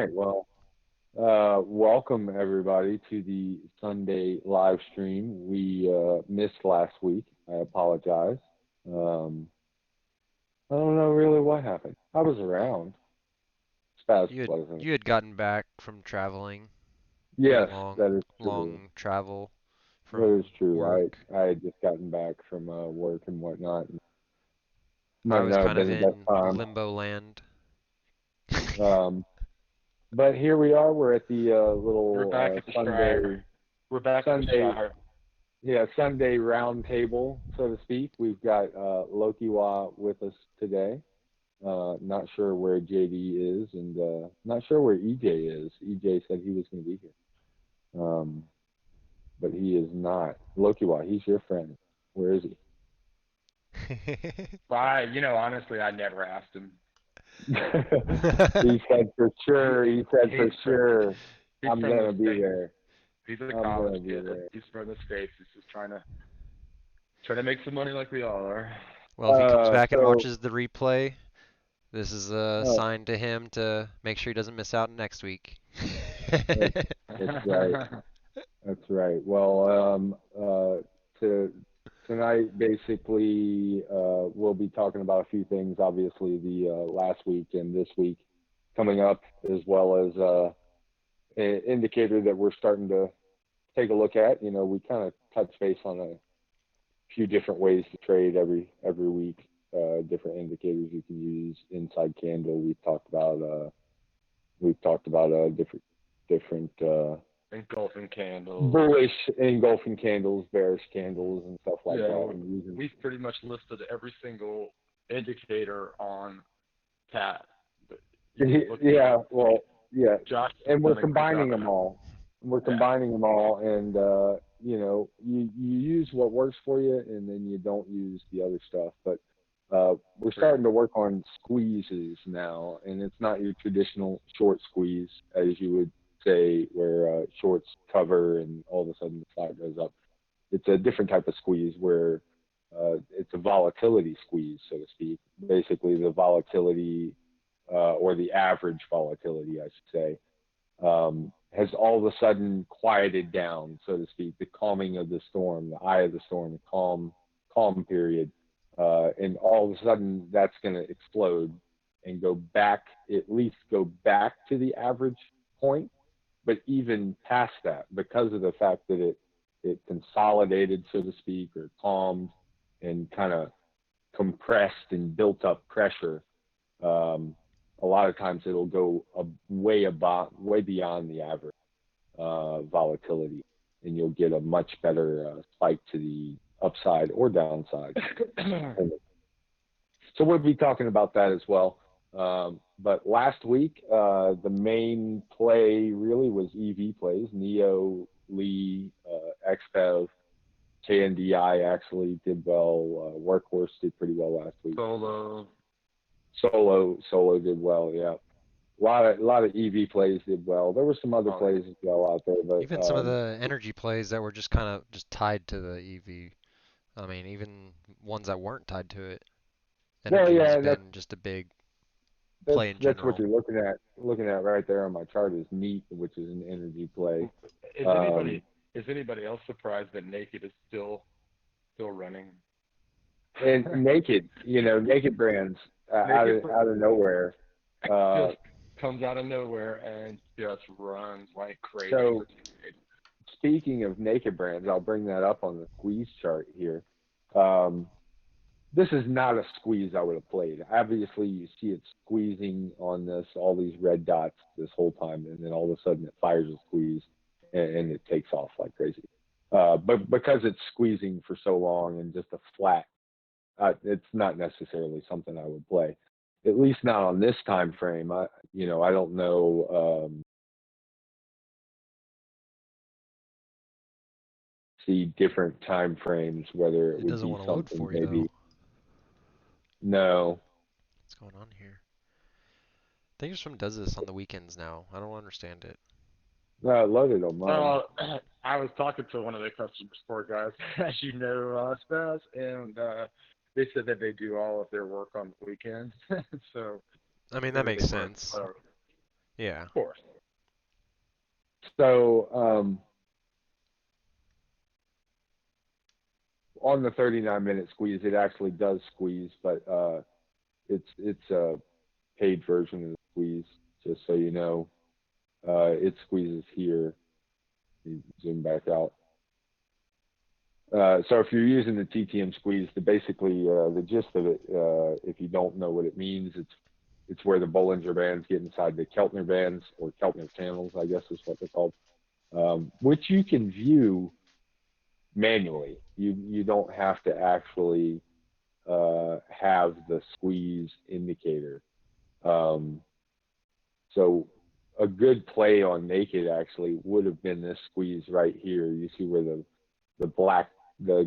right. Well, welcome everybody to the Sunday live stream. We missed last week. I apologize. Um, I don't know really what happened. I was around. Spaz You had wasn't. you had gotten back from traveling. You had a Yes, that long is true. long travel That is from true. work. I had just gotten back from work and whatnot. I Might was not have kind of been the best in time. limbo land. Um, but here we are. We're at the We're back little at the Shire. Sunday We're back at the Sunday Shire. Yeah, Sunday round table, so to speak. We've got Lokiwa with us today. Not sure where JD is, and not sure where EJ is. EJ said he was going to be here, but he is not. Lokiwa, he's your friend. Where is he? Honestly, I never asked him. He said for He, sure. He said for he's from sure. he's I'm from the gonna be states. there. He's a I'm college gonna be kid. there. He's from the states. He's just trying to make some money like we all are. Well, if he comes back and So watches the replay, this is a uh, sign to him to make sure he doesn't miss out next week. that's, that's right. That's right. Well, to tonight, basically, we'll be talking about a few things. Obviously, the last week and this week coming up, as well as an indicator that we're starting to take a look at. We kind of touch base on a few different ways to trade every week. Different indicators you can use. Inside candle. We've talked about different Engulfing candles. bullish engulfing candles, bearish candles, and stuff like Yeah, that. And using we've pretty much listed every single indicator on Pat. But you can look it yeah, up. well, yeah, Josh has and we're done a good combining job them at it. all. We're Yeah. combining them all, and you use what works for you, and then you don't use the other stuff. But we're True. starting to work on squeezes now, and it's not your traditional short squeeze as you would say, where shorts cover and all of a sudden the stock goes up. It's a different type of squeeze where it's a volatility squeeze, so to speak. Basically, the volatility or the average volatility, I should say, has all of a sudden quieted down, so to speak. The calming of the storm, the eye of the storm, the calm period, and all of a sudden that's going to explode and go back, at least go back to the average point, but even past that, because of the fact that it consolidated, so to speak, or calmed and kind of compressed and built up pressure. Um, a lot of times it'll go way beyond the average volatility, and you'll get a much better spike to the upside or downside. So we'll be talking about that as well. But last week, the main play really was EV plays. Neo, Lee, XPEV, KNDI actually did well. Workhorse did pretty well last week. Solo. Solo did well. Yeah, a lot of EV plays did well. There were some other Oh, plays as well out there, but Even some of the energy plays that were just kind of just tied to the EV. I mean, even ones that weren't tied to it. well, Energy has yeah, that's been just a big that's play in that's what general. you're looking at. Looking at right there on my chart is Neat, which is an energy play. is Um, anybody is anybody else surprised that Naked is still running? and Naked, Naked Brands Naked out of nowhere. Uh, just comes out of nowhere and just runs like crazy so for 2 days. speaking of Naked Brands, I'll bring that up on the squeeze chart here. Um, this is not a squeeze I would have played. Obviously, you see it squeezing on this, all these red dots this whole time, and then all of a sudden it fires a squeeze and it takes off like crazy. But because it's squeezing for so long and just a flat, it's not necessarily something I would play. At least not on this time frame. I don't know. See different time frames whether it It would doesn't be want to load something for you maybe. though. No, What's going on here? Thingiverswim does this on the weekends now. I don't understand it. no, I love it on mine. So I was talking to one of the customer support guys, as you know, Spaz, and they said that they do all of their work on the weekends. So I mean, that really makes they work. sense. Yeah. Of course. So on the 39-minute squeeze, it actually does squeeze, but it's a paid version of the squeeze, just so you know. It squeezes here. Zoom back out. So if you're using the TTM squeeze, basically the gist of it, if you don't know what it means, it's where the Bollinger Bands get inside the Keltner Bands, or Keltner channels, I guess is what they're called, which you can view manually. You don't have to actually have the squeeze indicator. So a good play on naked actually would have been this squeeze right here. You see where the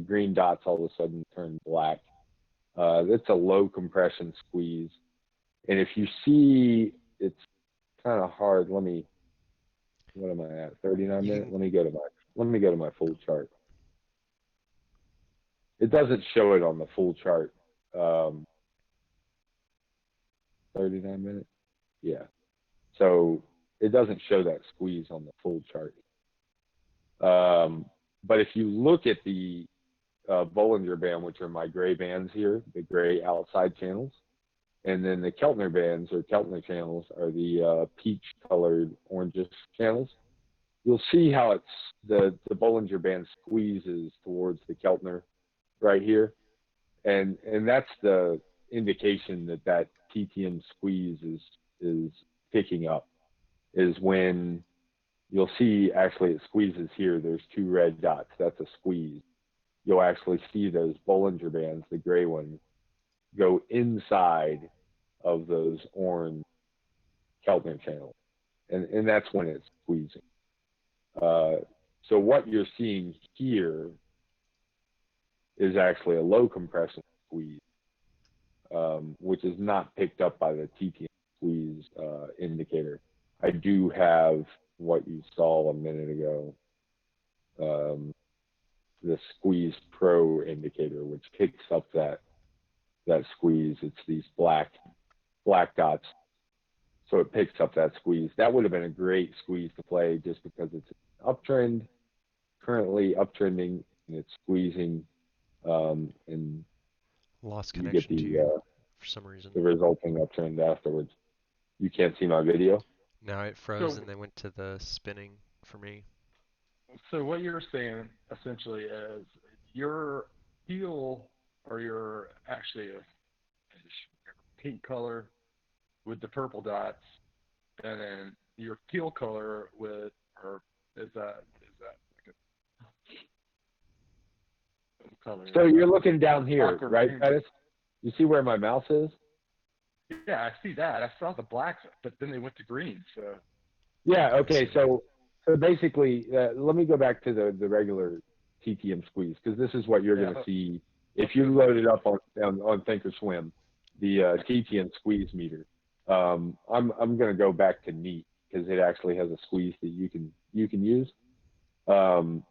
green dots all of a sudden turn black. That's a low compression squeeze. And if you see, it's kind of hard. What am I at? 39 minutes? Let me go to my full chart. It doesn't show it on the full chart. 39 minutes? Yeah. So it doesn't show that squeeze on the full chart. But if you look at the Bollinger Band, which are my gray bands here, the gray outside channels, and then the Keltner bands or Keltner channels are the peach colored orangish channels, you'll see how it's the Bollinger Band squeezes towards the Keltner right here. And that's the indication that TTM squeeze is picking up, is when you'll see actually it squeezes here. There's two red dots. That's a squeeze. You'll actually see those Bollinger Bands, the gray ones, go inside of those orange Keltner channels. And that's when it's squeezing. So what you're seeing here is actually a low compression squeeze, which is not picked up by the TTM squeeze indicator. I do have what you saw a minute ago, the Squeeze Pro indicator, which picks up that squeeze. It's these black dots, so it picks up that squeeze. That would have been a great squeeze to play, just because it's uptrend, currently uptrending, and it's squeezing, and Lost you connection get to you for some reason. the resulting uptrend afterwards. You can't see my video? Now it froze So- and then went to the spinning for me. So what you're saying essentially is your teal, or your actually a pink color with the purple dots, and then your teal color with, or is that like a color? So you're looking down here, Aqua right, green. Pettis? You see where my mouse is? Yeah, I see that. I saw the blacks, but then they went to green. So Yeah, okay. So basically, let me go back to the regular TTM squeeze, because this is what you're going to see if you load it up on Thinkorswim, the TTM squeeze meter. I'm going to go back to Neat, because it actually has a squeeze that you can use. So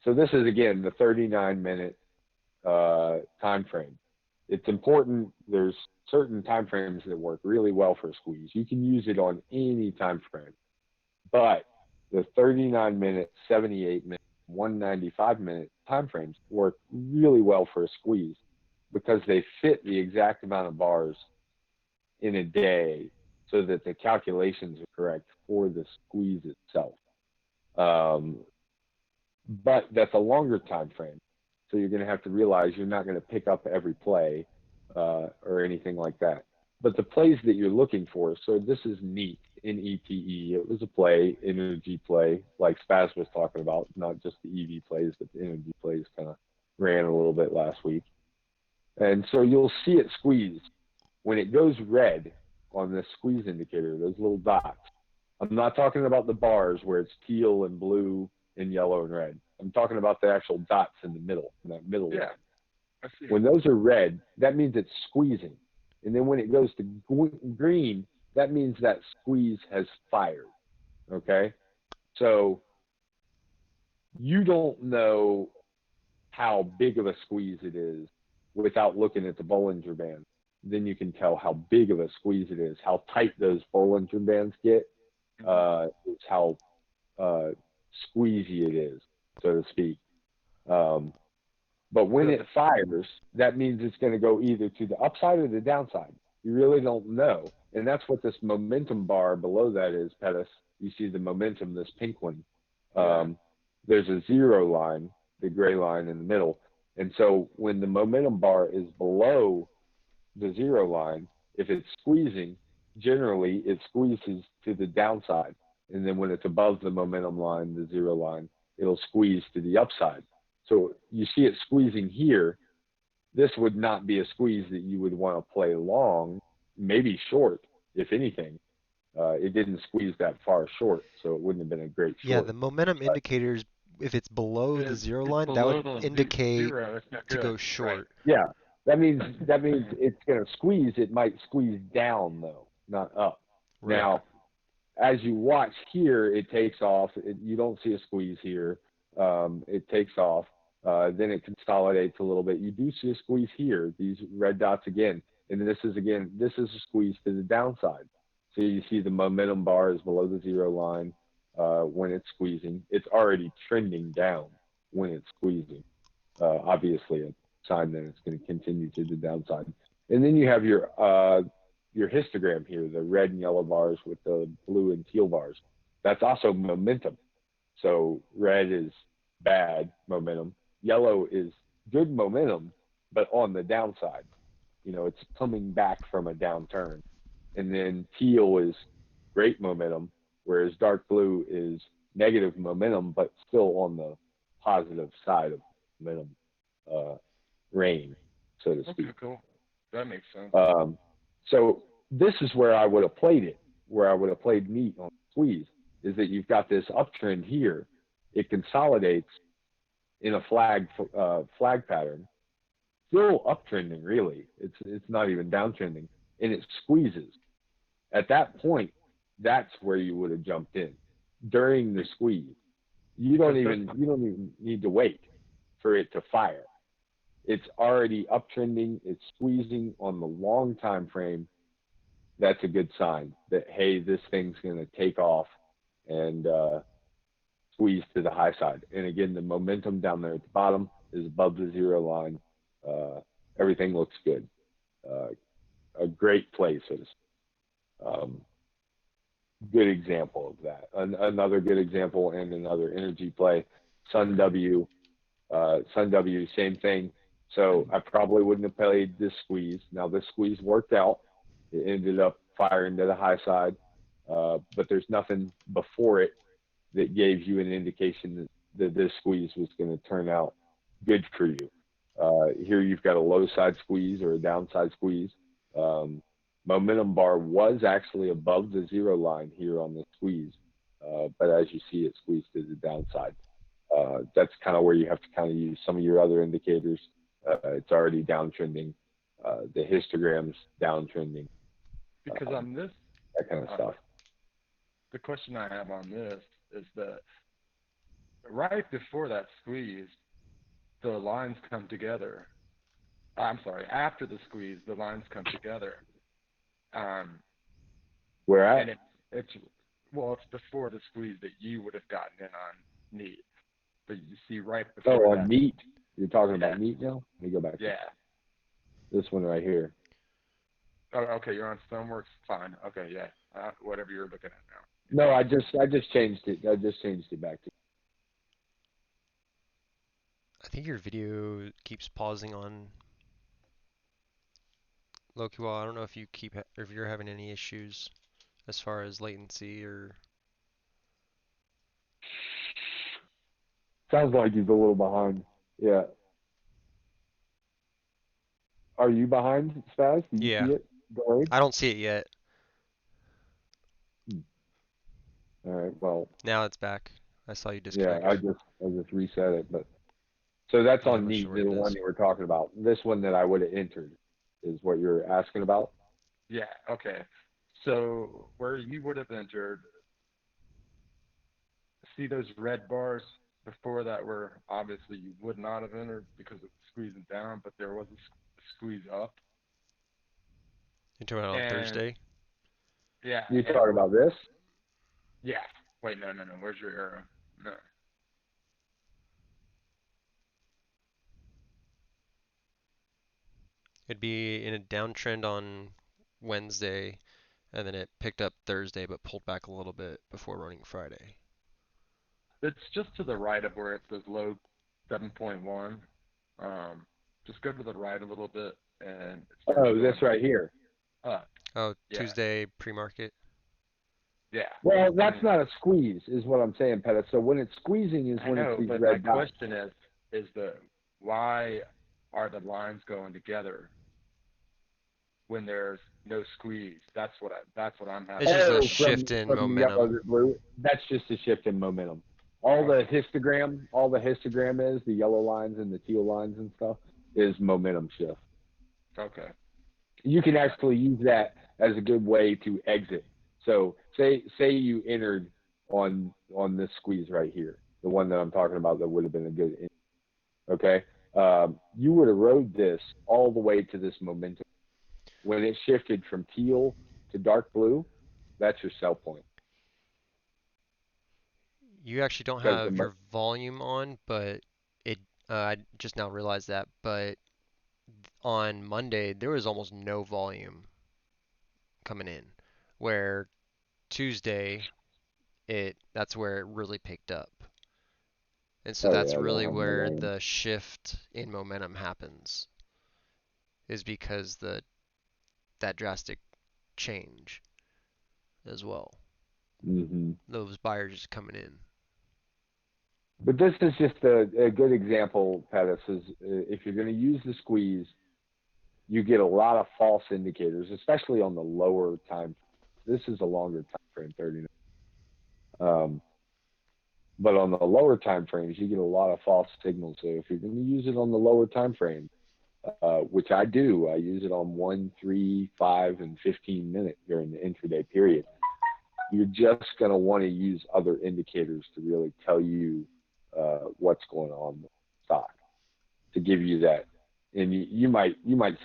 this is, again, the 39-minute time frame. It's important. There's certain time frames that work really well for a squeeze. You can use it on any time frame, but the 39-minute, 78-minute, 195-minute time frames work really well for a squeeze, because they fit the exact amount of bars in a day, so that the calculations are correct for the squeeze itself. But that's a longer time frame, so you're going to have to realize you're not going to pick up every play or anything like that. But the plays that you're looking for, so this is Neat, N-E-T-E. It was a play, energy play, like Spaz was talking about, not just the EV plays, but the energy plays kind of ran a little bit last week. And so you'll see it squeeze. When it goes red on this squeeze indicator, those little dots, I'm not talking about the bars where it's teal and blue and yellow and red. I'm talking about the actual dots in the middle, in that middle line. I see. When those are red, that means it's squeezing. And then when it goes to green, that means that squeeze has fired. Okay? So you don't know how big of a squeeze it is without looking at the Bollinger Band. Then you can tell how big of a squeeze it is, how tight those Bollinger Bands get, is how squeezy it is, so to speak. Um, but when So it fires, that means it's going to go either to the upside or the downside. You really don't know. And that's what this momentum bar below that is, Pettis. You see the momentum, this pink one. Um, there's a zero line, the gray line in the middle. And so when the momentum bar is below the zero line, if it's squeezing, generally it squeezes to the downside. And then when it's above the momentum line, the zero line, it'll squeeze to the upside. So you see it squeezing here. This would not be a squeeze that you would want to play long, maybe short, if anything. It didn't squeeze that far short, so it wouldn't have been a great Yeah, short. the momentum indicators, if it's below the zero it's line, that below would the indicate zero. It's not to good. go Right. short. Yeah, that means it's going to squeeze. It might squeeze down though, not up. Right. Now, as you watch here, it takes off. You don't see a squeeze here. It takes off. Then it consolidates a little bit. You do see a squeeze here. These red dots again, and this is a squeeze to the downside. So you see the momentum bar is below the zero line when it's squeezing. It's already trending down when it's squeezing. Obviously, a sign that it's going to continue to the downside. And then you have your histogram here, the red and yellow bars with the blue and teal bars. That's also momentum. So red is bad momentum. Yellow is good momentum, but on the downside. It's coming back from a downturn. And then teal is great momentum, whereas dark blue is negative momentum, but still on the positive side of momentum reign, so to speak. Okay, cool. That makes sense. So this is where I would have played it, where I would have played meat on squeeze, is that you've got this uptrend here. It consolidates in a flag pattern, still uptrending really. It's not even downtrending, and it squeezes. At that point, that's where you would have jumped in during the squeeze. You don't even need to wait for it to fire. It's already uptrending. It's squeezing on the long time frame. That's a good sign that, hey, this thing's going to take off and squeeze to the high side. And again, the momentum down there at the bottom is above the zero line. Everything looks good. A great play, so to speak. Good example of that. Another good example and another energy play, Sun W. Sun W, same thing. So I probably wouldn't have played this squeeze. Now this squeeze worked out. It ended up firing to the high side, but there's nothing before it that gave you an indication that this squeeze was going to turn out good for you. Here you've got a low side squeeze or a downside squeeze. Momentum bar was actually above the zero line here on the squeeze, but as you see, it squeezed to the downside. That's kind of where you have to kind of use some of your other indicators. It's already downtrending. The histogram's downtrending. Because on this, that kind of stuff. The question I have on this is that right before that squeeze, the lines come together. I'm sorry, after the squeeze, the lines come together. Where at? And it's before the squeeze that you would have gotten in on neat. But you see right before on that. neat. You're talking about neat now? Let me go back. Yeah. This one right here. Oh, okay, you're on Stoneworks. Fine. Okay, yeah. Whatever you're looking at now. No, I just changed it. I just changed it back to. I think your video keeps pausing on Lokiwall. I don't know if you're having any issues as far as latency or. Sounds like he's a little behind. Yeah. Are you behind, Spaz? Do you see it? I don't see it yet. All right. Well. Now it's back. I saw you disconnect. Yeah, I just reset it, but so that's on neat, the one you were talking about. This one that I would have entered is what you're asking about. Yeah. Okay. So where you would have entered, see those red bars before that were obviously you would not have entered because of squeezing down, but there was a squeeze up. You're talking about on Thursday? Yeah. You talking about this? Yeah. Wait, no. Where's your arrow? No. It'd be in a downtrend on Wednesday, and then it picked up Thursday, but pulled back a little bit before running Friday. It's just to the right of where it says low 7.1. Just go to the right a little bit, and it starts Oh, showing this right here. up. Oh, Yeah. Tuesday pre-market. Yeah. Well, that's not a squeeze, is what I'm saying, Pettis. So when it's squeezing is I when know, it's these but my red dots. question is why are the lines going together when there's no squeeze? That's what I'm having. It's just a Oh, shift in from the yellow momentum. to blue. That's just a shift in momentum. All the histogram is the yellow lines and the teal lines and stuff is momentum shift. Okay. You can actually use that as a good way to exit. So say you entered on this squeeze right here, the one that I'm talking about that would have been a good. Okay, you would have rode this all the way to this momentum. When it shifted from teal to dark blue, that's your sell point. You actually don't have your volume on, but I just now realized that, but on Monday there was almost no volume coming in, where Tuesday that's where it really picked up. And so that's really where the shift in momentum happens, is because that drastic change as well. Mm-hmm. Those buyers just coming in. But this is just a good example, Pettis, is if you're going to use the squeeze, you get a lot of false indicators, especially on the lower time. This is a longer time frame, 39. But on the lower time frames, you get a lot of false signals. So if you're going to use it on the lower time frame, which I do, I use it on 1, 3, 5, and 15 minutes during the intraday period. You're just going to want to use other indicators to really tell you what's going on with the stock, to give you that. And you might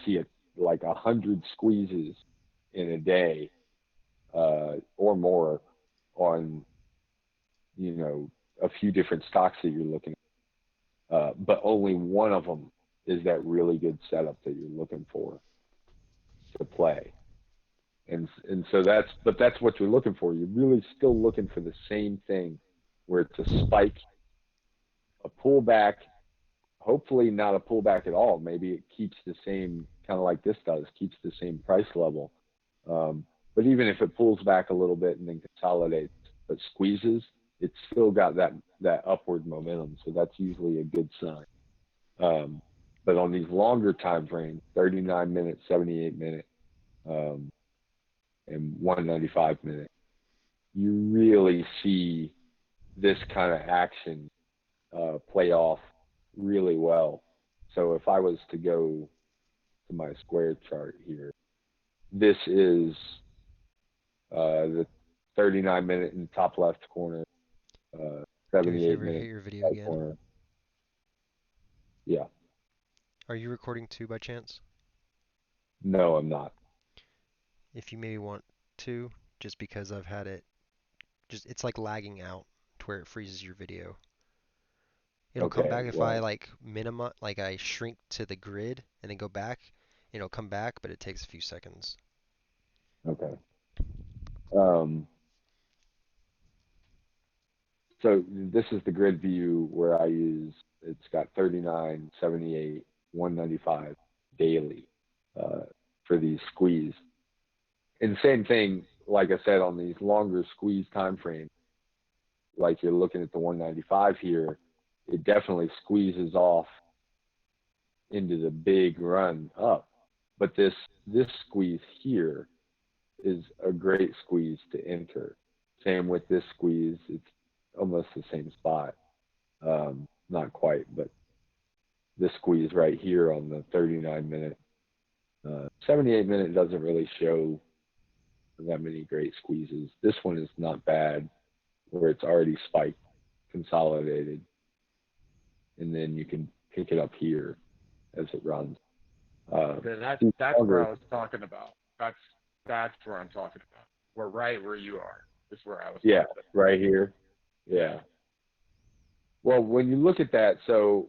see it like 100 squeezes in a day or more on a few different stocks that you're looking at, but only one of them is that really good setup that you're looking for to play. And so that's what you're looking for. You're really still looking for the same thing, where it's a spike, a pullback, hopefully not a pullback at all. Maybe it keeps the same, kind of like this does, keeps the same price level. But even if it pulls back a little bit and then consolidates but squeezes, it's still got that upward momentum. So that's usually a good sign. But on these longer time frames, 39 minute, 78 minute, and 195 minute, you really see this kind of action play off really well. So if I was to go to my square chart here, this is the 39 minute in the top left corner, 78 minute hit your video right again. corner. Yeah. Are you recording too by chance? No, I'm not. If you maybe want to, just because I've had it, it's like lagging out to where it freezes your video. It'll come back if I like I shrink to the grid and then go back. It'll come back, but it takes a few seconds. Okay. So this is the grid view where I use, it's got 39, 78, 195 daily for these squeeze. And same thing, like I said, on these longer squeeze time frames, like you're looking at the 195 here, it definitely squeezes off into the big run up. But this squeeze here is a great squeeze to enter. Same with this squeeze, it's almost the same spot. Not quite, but this squeeze right here on the 39 minute, 78 minute doesn't really show that many great squeezes. This one is not bad, where it's already spiked, consolidated, and then you can pick it up here as it runs. That's where I was talking about. That's where I'm talking about. We're right where you are. is where I was. Yeah, right here. Yeah. Well, when you look at that, so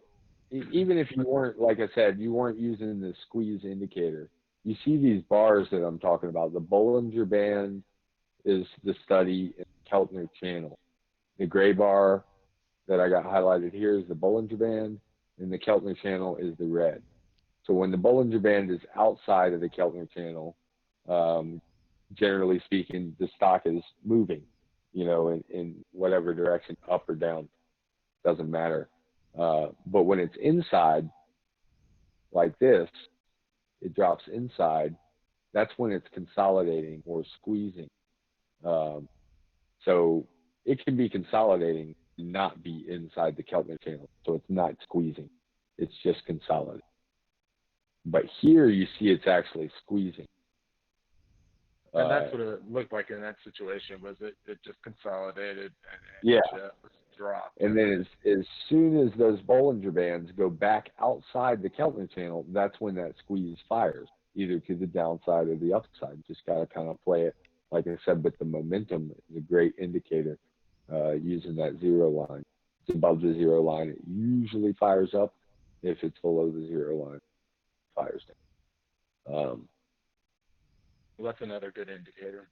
even if you weren't, like I said, you weren't using the squeeze indicator, you see these bars that I'm talking about. The Bollinger Band is the study in the Keltner channel. The gray bar that I got highlighted here is the Bollinger Band, and the Keltner channel is the red. So when the Bollinger Band is outside of the Keltner channel, generally speaking, the stock is moving, in whatever direction, up or down, doesn't matter. But when it's inside, like this, it drops inside, that's when it's consolidating or squeezing. So it can be consolidating, not be inside the Keltner channel. So it's not squeezing, it's just consolidating. But here you see it's actually squeezing. And that's what it looked like in that situation. Was it just consolidated and yeah, just dropped. And then as soon as those Bollinger Bands go back outside the Keltner channel, that's when that squeeze fires, either to the downside or the upside. Just got to kind of play it, like I said, but the momentum is a great indicator using that zero line. If it's above the zero line, it usually fires up. If it's below the zero line, it fires down. Well, that's another good indicator.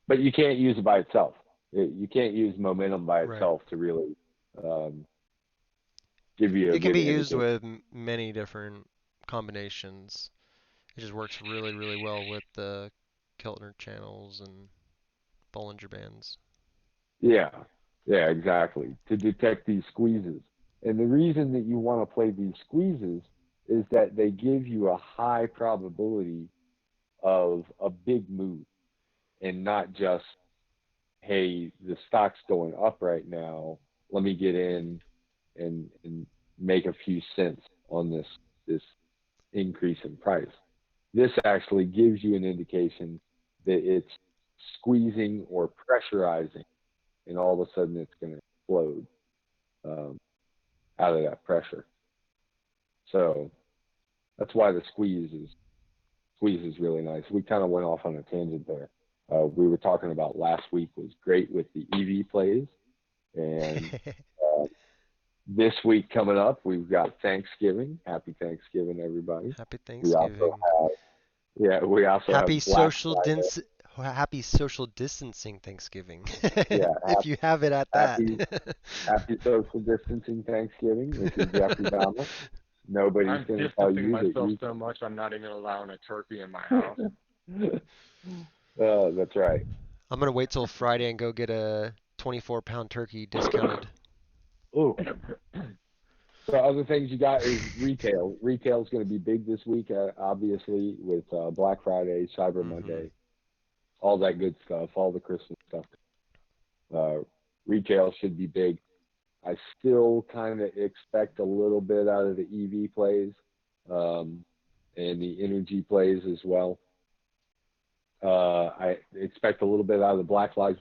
But you can't use it by itself. You can't use momentum by itself to really give you a good indicator. It can be used with many different combinations. It just works really, really well with the Keltner channels and Bollinger Bands. Yeah, exactly. To detect these squeezes. And the reason that you want to play these squeezes is that they give you a high probability of a big move and not just, hey, the stock's going up right now, let me get in and make a few cents on this increase in price. This actually gives you an indication that it's squeezing or pressurizing, and all of a sudden it's going to explode out of that pressure. So that's why the squeeze is really nice. We kind of went off on a tangent there. We were talking about last week was great with the EV plays, and this week coming up, we've got Thanksgiving. Happy Thanksgiving, everybody. Happy Thanksgiving. We also happy have Happy social distancing Thanksgiving. Yeah, if you have it at that. Happy social distancing Thanksgiving. This is Jeffrey Dahmer. Nobody's going to tell you that myself so much I'm not even allowing a turkey in my house. That's right. I'm going to wait till Friday and go get a 24-pound turkey discounted. Oh. So other things you got is retail. Retail is going to be big this week, obviously, with Black Friday, Cyber Monday, all that good stuff, all the Christmas stuff. Retail should be big. I still kind of expect a little bit out of the EV plays and the energy plays as well. I expect a little bit out of the Black Lives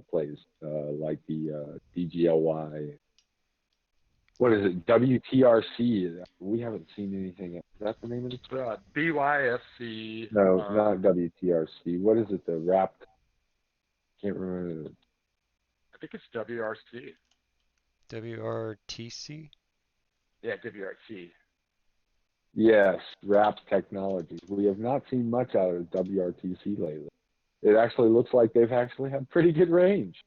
plays, like the DGLY. What is it? WTRC. We haven't seen anything. Is that the name of it? BYFC. No, not WTRC. What is it? The Wrapped. Can't remember. I think it's WRC. WRTC? Yeah, WRC. Yes, Wrapped Technologies. We have not seen much out of WRTC lately. It actually looks like they've actually had pretty good range.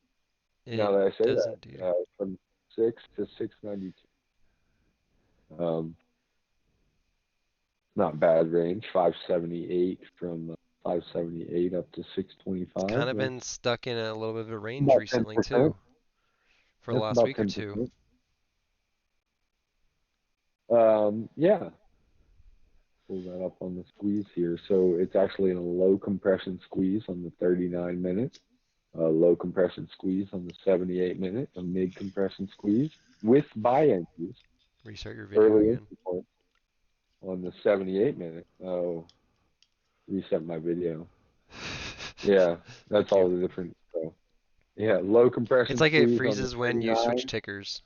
Now that I say that, from 6 to 692. Not bad range. 578 from 578 up to 625. It's kind of been stuck in a little bit of a range recently 10%. too. For the last week 10%. Or two. Yeah. Pull that up on the squeeze here. So it's actually in a low compression squeeze on the 39 minute, low compression squeeze on the 78 minute, a mid compression squeeze with buy entries. Restart your video again. On the 78 minute. Oh, reset my video. Yeah, that's all the different. So, yeah, low compression. It's like it freezes when you switch tickers.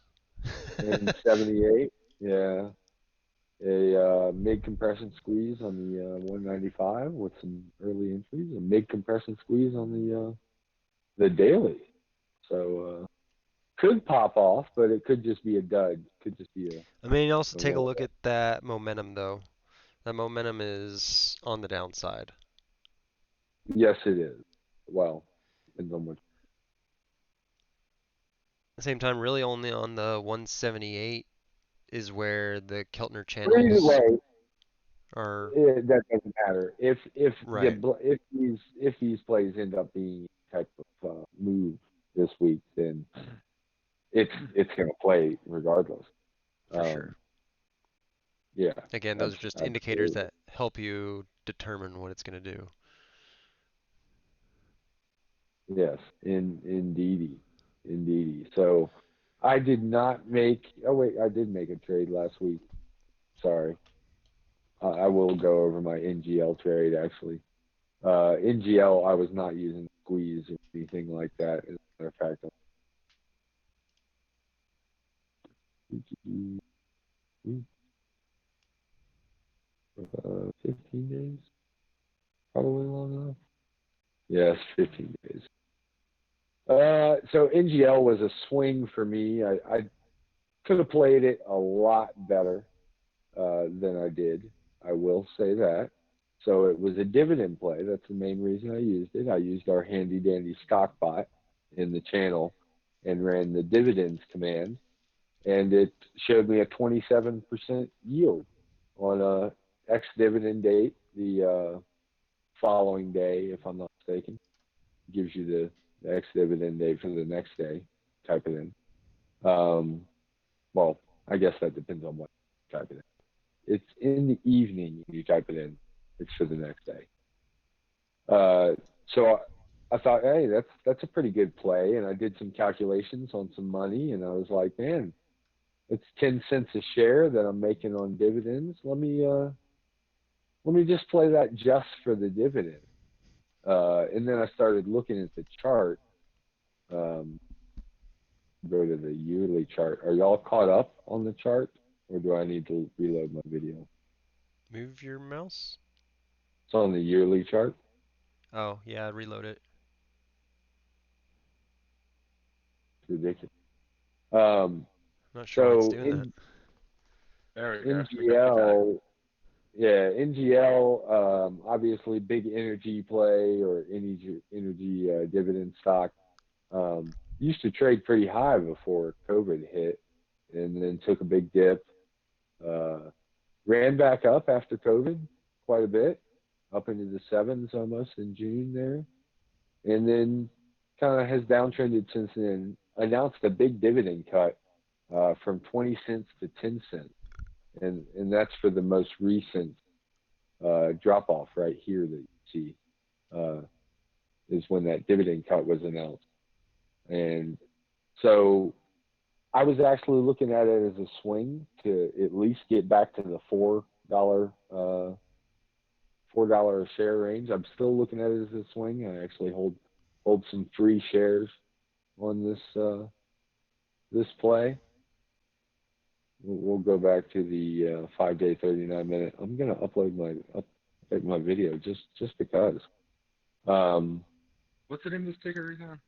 And 78. Yeah. a mid compression squeeze on the 195 with some early entries, a mid compression squeeze on the daily. So could pop off, but it could just be a dud. Could just be I mean, also a take a roll. look at that momentum though. That momentum is on the downside. Yes, it is. Well, depends on what. At the same time, really only on the 178 is where the Keltner But either channels way, are that doesn't matter. right. If these plays end up being type of move this week, then it's going to play regardless. For sure. Yeah. Again, those are just indicators that help you determine what it's going to do. Yes, indeedy. So I did not make. Oh wait, I did make a trade last week. Sorry. I will go over my NGL trade actually. NGL, I was not using squeeze or anything like that. As a matter of fact, 15 days, probably long enough. Yes, 15 days. So NGL was a swing for me. I could have played it a lot better than I did. I will say that. So it was a dividend play. That's the main reason I used it. I used our handy dandy stock bot in the channel and ran the dividends command, and it showed me a 27% yield on a ex-dividend date the following day, if I'm not mistaken. It gives you the ex-dividend date for the next day. Type it in. Well, I guess that depends on what you type it in. It's in the evening when you type it in. It's for the next day. So I thought, hey, that's a pretty good play, and I did some calculations on some money, and I was like, man, it's 10 cents a share that I'm making on dividends. Let me just play that just for the dividend. And then I started looking at the chart. Go to the yearly chart. Are y'all caught up on the chart, or do I need to reload my video? Move your mouse? It's on the yearly chart. Oh, yeah, reload it. It's ridiculous. I'm not sure why it's doing that. There we NGL, yeah, NGL, obviously big energy play or energy dividend stock. Used to trade pretty high before COVID hit, and then took a big dip. Ran back up after COVID quite a bit, up into the sevens almost in June there, and then kind of has downtrended since then. Announced a big dividend cut from 20 cents to 10 cents, and that's for the most recent drop off right here that you see is when that dividend cut was announced. And so I was actually looking at it as a swing to at least get back to the $4 a share range. I'm still looking at it as a swing. I actually hold some free shares on this play. We'll go back to the 5-day 39-minute. I'm gonna upload my video just because. What's the name of this ticker again?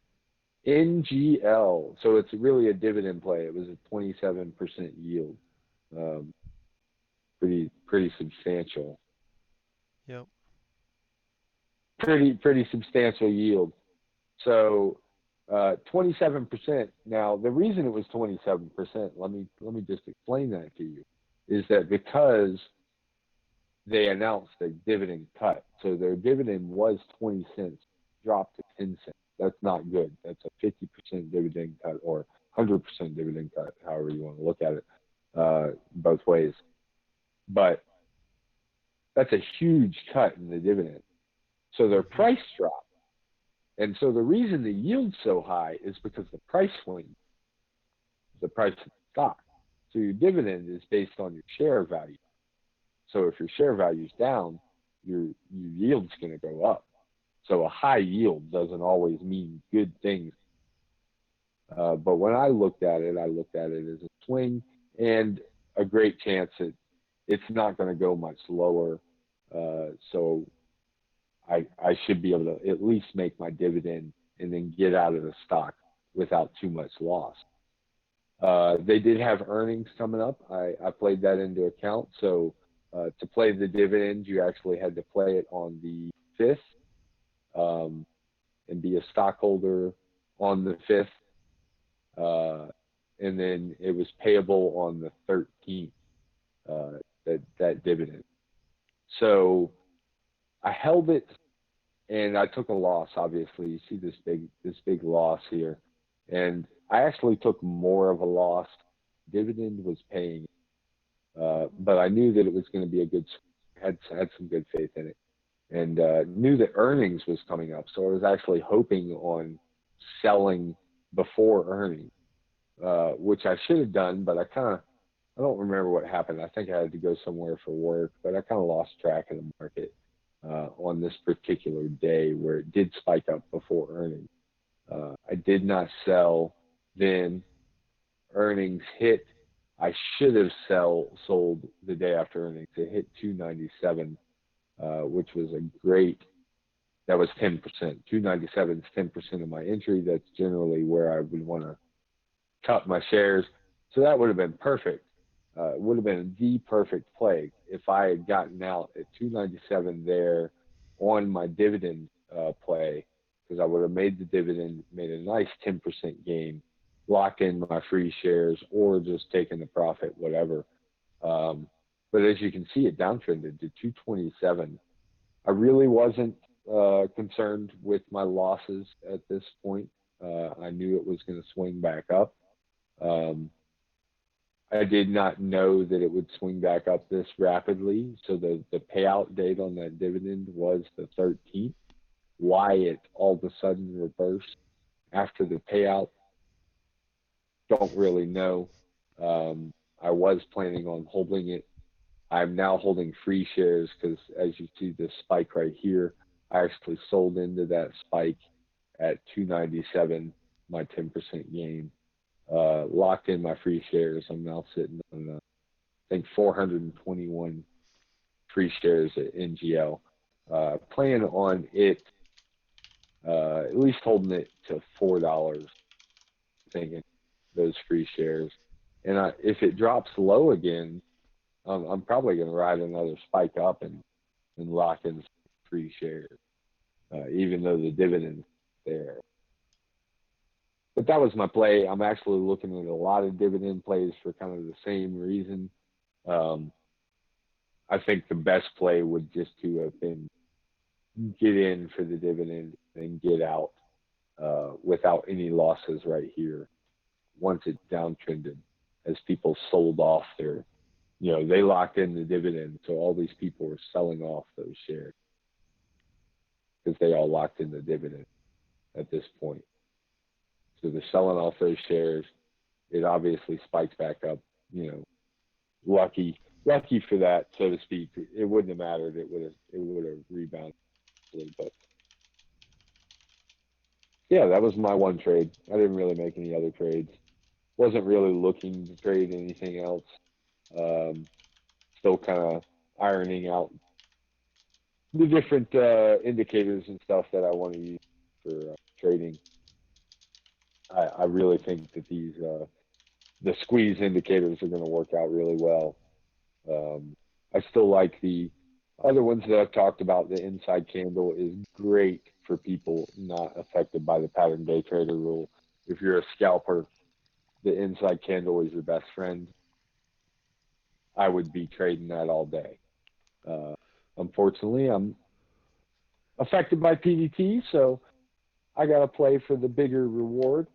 NGL. So it's really a dividend play. It was a 27% yield. Pretty substantial. Yep. Pretty substantial yield. So 27%. Now the reason it was 27%, let me just explain that to you, is that because they announced a dividend cut, so their dividend was 20 cents, dropped to 10 cents. That's not good. That's a 50% dividend cut or 100% dividend cut, however you want to look at it, both ways. But that's a huge cut in the dividend. So their price dropped. And so the reason the yield's so high is because the price swings, the price of the stock. So your dividend is based on your share value. So if your share value is down, your yield's going to go up. So a high yield doesn't always mean good things. But when I looked at it as a swing and a great chance at it's not going to go much lower. So I should be able to at least make my dividend and then get out of the stock without too much loss. They did have earnings coming up. I played that into account. So to play the dividend, you actually had to play it on the 5th and be a stockholder on the 5th. And then it was payable on the 13th, that dividend. So I held it and I took a loss, obviously. You see this big loss here. And I actually took more of a loss. Dividend was paying, but I knew that it was going to be a good, had some good faith in it, and knew that earnings was coming up. So I was actually hoping on selling before earnings, which I should have done, but I don't remember what happened. I think I had to go somewhere for work, but I kind of lost track of the market on this particular day where it did spike up before earnings. I did not sell then. Earnings hit. I should have sold the day after earnings. It hit 297, which was that was 10%. 297 is 10% of my entry. That's generally where I would want to cut my shares. So that would have been perfect. It would have been the perfect play if I had gotten out at 297 there on my dividend play, because I would have made the dividend, made a nice 10% gain, locked in my free shares, or just taken the profit, whatever. But as you can see, it downtrended to 227. I really wasn't concerned with my losses at this point. I knew it was going to swing back up. I did not know that it would swing back up this rapidly. So the payout date on that dividend was the 13th. Why it all of a sudden reversed after the payout, don't really know. I was planning on holding it. I'm now holding free shares because, as you see this spike right here, I actually sold into that spike at 297, my 10% gain. Locked in my free shares. I'm now sitting on, I think, 421 free shares at NGL. Plan on it, at least holding it to $4, thinking those free shares. And if it drops low again, I'm probably going to ride another spike up and lock in some free shares, even though the dividend's there. But that was my play. I'm actually looking at a lot of dividend plays for kind of the same reason. I think the best play would just to have been get in for the dividend and get out without any losses right here once it downtrended, as people sold off they locked in the dividend. So all these people were selling off those shares because they all locked in the dividend at this point. So they're selling off those shares. It obviously spikes back up, lucky for that, so to speak. It wouldn't have mattered. It would have rebounded a little bit. Yeah, that was my one trade. I didn't really make any other trades. Wasn't really looking to trade anything else. Still kind of ironing out the different indicators and stuff that I want to use for trading. I really think that these the squeeze indicators are going to work out really well. I still like the other ones that I've talked about. The inside candle is great for people not affected by the pattern day trader rule. If you're a scalper, the inside candle is your best friend. I would be trading that all day. Unfortunately, I'm affected by PDT, so I got to play for the bigger reward.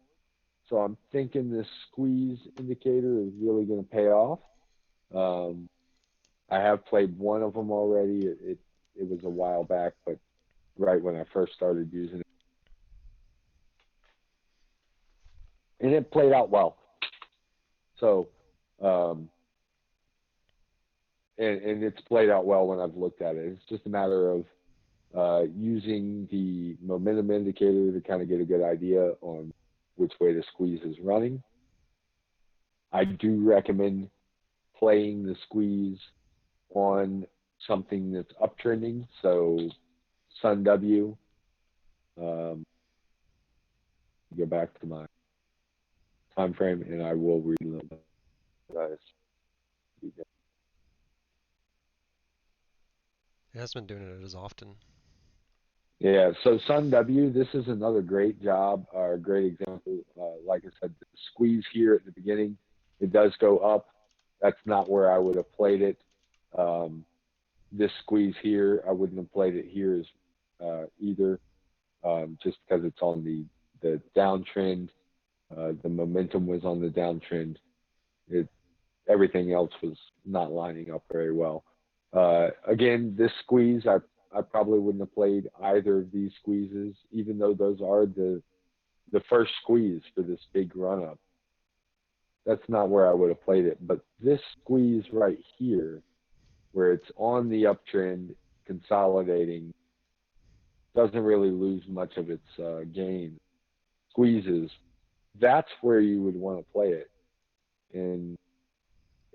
So I'm thinking this squeeze indicator is really going to pay off. I have played one of them already. It was a while back, but right when I first started using it. And it played out well. So, and it's played out well when I've looked at it. It's just a matter of using the momentum indicator to kind of get a good idea on which way the squeeze is running. I do recommend playing the squeeze on something that's uptrending. So Sun W, um, go back to my time frame, and I will read a little bit. It hasn't been doing it as often. Yeah, so Sun W, this is another great job or great example. Like I said, the squeeze here at the beginning, it does go up. That's not where I would have played it. Um, this squeeze here, I wouldn't have played it here as either, just because it's on the downtrend. The momentum was on the downtrend. It Everything else was not lining up very well. Again, this squeeze, I probably wouldn't have played either of these squeezes, even though those are the first squeeze for this big run up. That's not where I would have played it. But this squeeze right here, where it's on the uptrend, consolidating, doesn't really lose much of its gain. Squeezes, that's where you would want to play it. And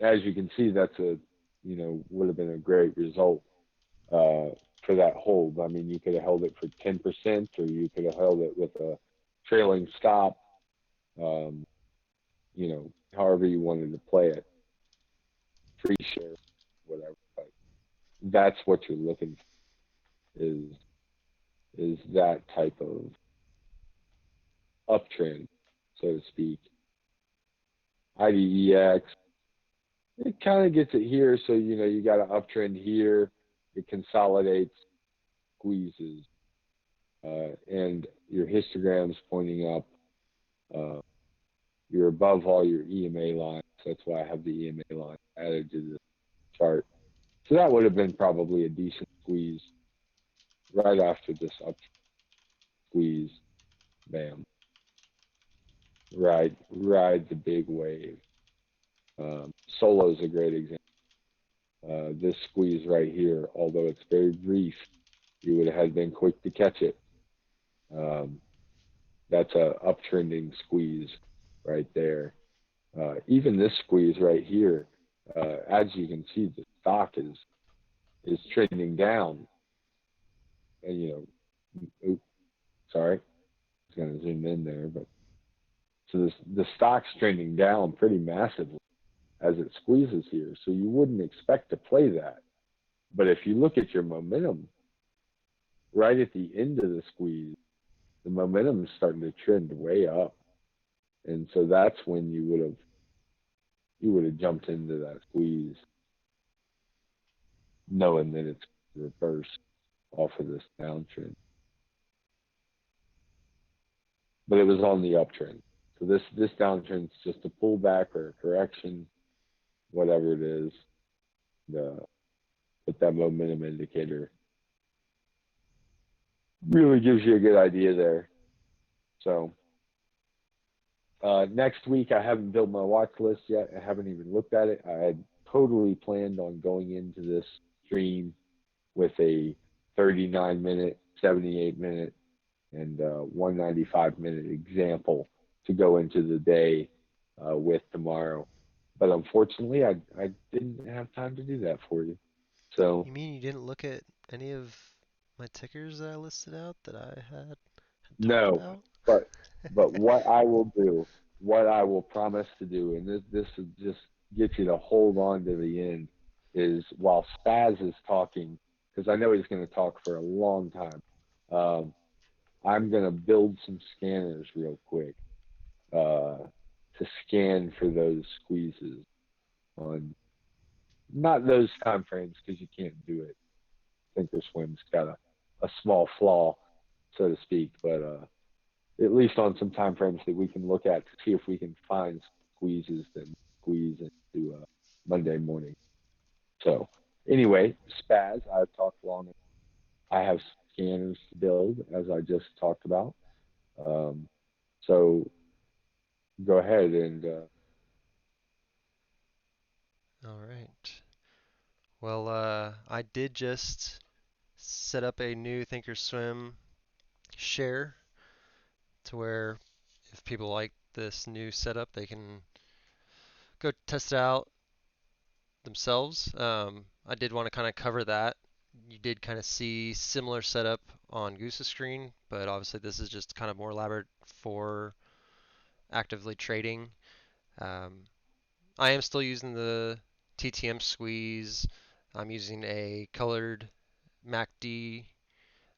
as you can see, that's would have been a great result for that hold. I mean, you could have held it for 10%, or you could have held it with a trailing stop, um, however you wanted to play it, free share, whatever. But that's what you're looking for, is that type of uptrend, so to speak. IDEX, it kind of gets it here, so you got an uptrend here. It consolidates, squeezes, and your histogram's pointing up. Uh, you're above all your EMA lines. That's why I have the EMA line added to the chart. So that would have been probably a decent squeeze right after this up squeeze. Bam. Ride the big wave. Solo is a great example. This squeeze right here, although it's very brief, you would have been quick to catch it. That's a uptrending squeeze right there. Even this squeeze right here, as you can see, the stock is trending down. And oops, sorry, I was going to zoom in there, but so the stock's trending down pretty massively as it squeezes here. So you wouldn't expect to play that. But if you look at your momentum, right at the end of the squeeze, the momentum is starting to trend way up. And so that's when you would have jumped into that squeeze, knowing that it's reversed off of this downtrend. But it was on the uptrend. So this downtrend is just a pullback or a correction, whatever it is. But that momentum indicator really gives you a good idea there. So next week, I haven't built my watch list yet. I haven't even looked at it. I had totally planned on going into this stream with a 39-minute, 78-minute, and 195-minute example to go into the day with tomorrow. But unfortunately, I didn't have time to do that for you. So You mean you didn't look at any of my tickers that I listed out that I had talked no, about? but what I will do, what I will promise to do, and this will just get you to hold on to the end, is while Spaz is talking, because I know he's going to talk for a long time. I'm going to build some scanners real quick to scan for those squeezes on not those time frames, because you can't do it. Thinkorswim's got a small flaw, so to speak, but at least on some time frames that we can look at to see if we can find squeezes that squeeze into Monday morning. So anyway, Spaz, I've talked long enough. I have scanners to build, as I just talked about. So go ahead and All right. Well, I did just set up a new Thinkorswim share to where if people like this new setup, they can go test it out, themselves. I did want to kind of cover that. You did kind of see similar setup on Goose's screen, but obviously this is just kind of more elaborate for actively trading. Um, I am still using the TTM squeeze. I'm using a colored MACD.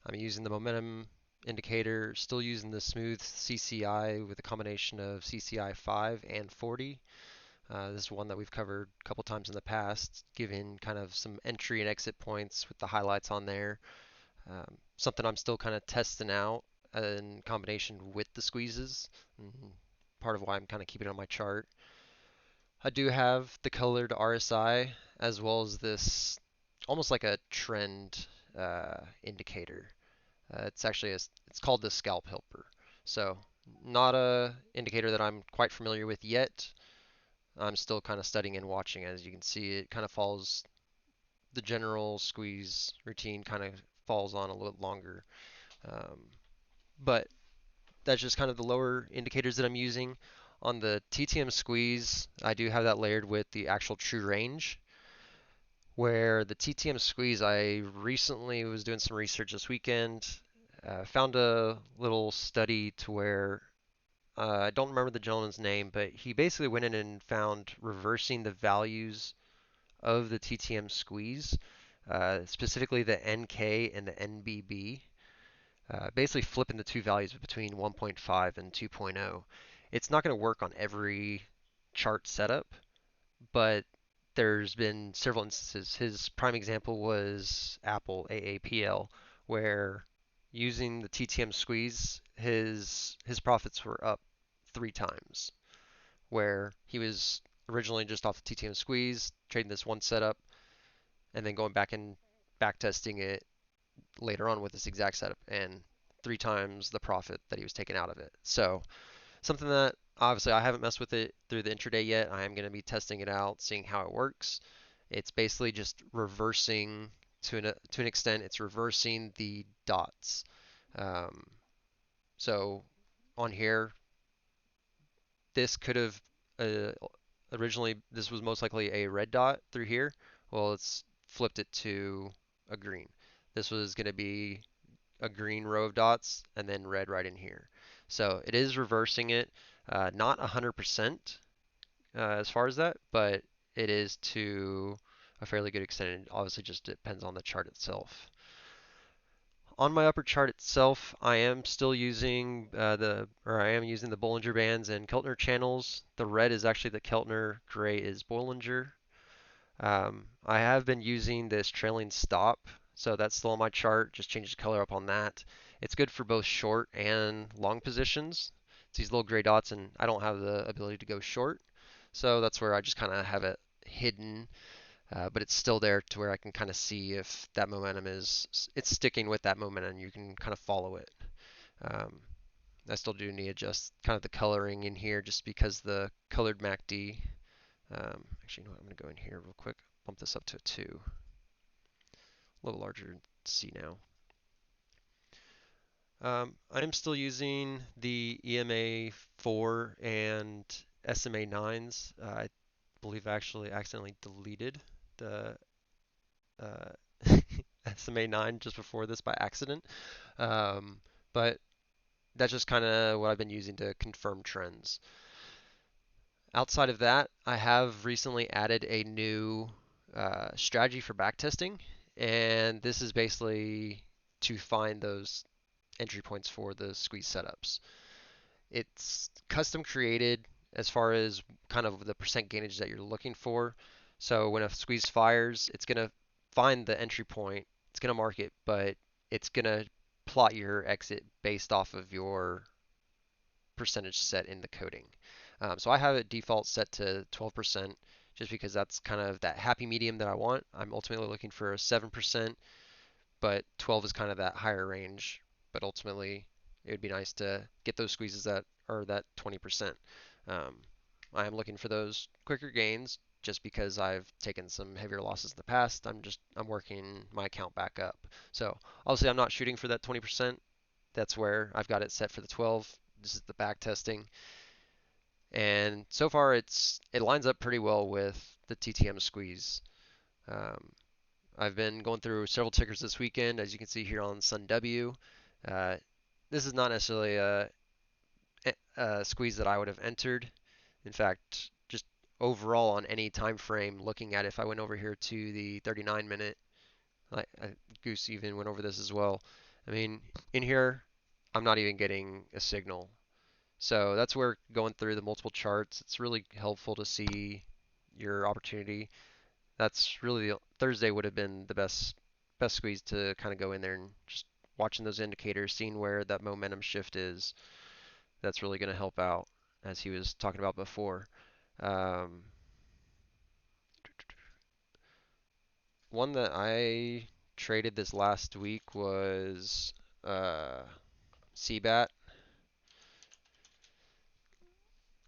I'm using the momentum indicator, still using the smooth CCI with a combination of CCI 5 and 40. This is one that we've covered a couple times in the past, giving kind of some entry and exit points with the highlights on there. Something I'm still kind of testing out in combination with the squeezes. Part of why I'm kind of keeping it on my chart. I do have the colored RSI as well as this almost like a trend indicator. It's called the scalp helper. So not a indicator that I'm quite familiar with yet. I'm still kind of studying and watching. As you can see, it kind of follows the general squeeze routine, kind of falls on a little longer. Um, but that's just kind of the lower indicators that I'm using. On the TTM squeeze, I do have that layered with the actual true range. Where the TTM squeeze, I recently was doing some research this weekend, found a little study to where I don't remember the gentleman's name, but he basically went in and found reversing the values of the TTM squeeze, specifically the NK and the NBB, basically flipping the two values between 1.5 and 2.0. It's not going to work on every chart setup, but there's been several instances. His prime example was Apple AAPL, where using the TTM squeeze, his profits were up 3 times. Where he was originally just off the TTM squeeze, trading this one setup, and then going back and back testing it later on with this exact setup, and 3 times the profit that he was taking out of it. So something that obviously I haven't messed with it through the intraday yet. I am going to be testing it out, seeing how it works. It's basically just reversing to an extent. It's reversing the dots. Um, so on here, this could have uh, originally this was most likely a red dot through here. Well, it's flipped it to a green. This was going to be a green row of dots and then red right in here. So it is reversing it, not 100% as far as that, but it is to a fairly good extent. It obviously just depends on the chart itself. On my upper chart itself, I am still using the Bollinger Bands and Keltner channels. The red is actually the Keltner, gray is Bollinger. I have been using this trailing stop, so that's still on my chart. Just change the color up on that. It's good for both short and long positions. It's these little gray dots, and I don't have the ability to go short, so that's where I just kind of have it hidden, but it's still there to where I can kind of see if that momentum it's sticking with that momentum. You can kind of follow it. Um, I still do need to adjust kind of the coloring in here just because the colored MACD. Actually, you know what? I'm going to go in here real quick, bump this up to a 2. A little larger to see now. I'm still using the EMA 4 and SMA 9s. I believe I actually accidentally deleted the SMA 9 just before this by accident. But that's just kind of what I've been using to confirm trends. Outside of that, I have recently added a new strategy for backtesting, and this is basically to find those entry points for the squeeze setups. It's custom created as far as kind of the percent gainage that you're looking for. So when a squeeze fires, it's going to find the entry point, it's going to mark it, but it's going to plot your exit based off of your percentage set in the coding. So I have it default set to 12% just because that's kind of that happy medium that I want. I'm ultimately looking for a 7%, but 12 is kind of that higher range. But ultimately, it would be nice to get those squeezes that are that 20%. Um, I am looking for those quicker gains just because I've taken some heavier losses in the past. I'm working my account back up. So obviously I'm not shooting for that 20%. That's where I've got it set for the 12. This is the back testing. And so far it lines up pretty well with the TTM squeeze. Um, I've been going through several tickers this weekend, as you can see here on Sun W. Uh, this is not necessarily a squeeze that I would have entered. In fact, just overall on any time frame, looking at it, if I went over here to the 39 minute, Goose even went over this as well. I mean, in here, I'm not even getting a signal. So that's where going through the multiple charts, it's really helpful to see your opportunity. That's really Thursday would have been the best squeeze to kind of go in there and just watching those indicators, seeing where that momentum shift is. That's really going to help out, as he was talking about before. Um, One that I traded this last week was CBAT.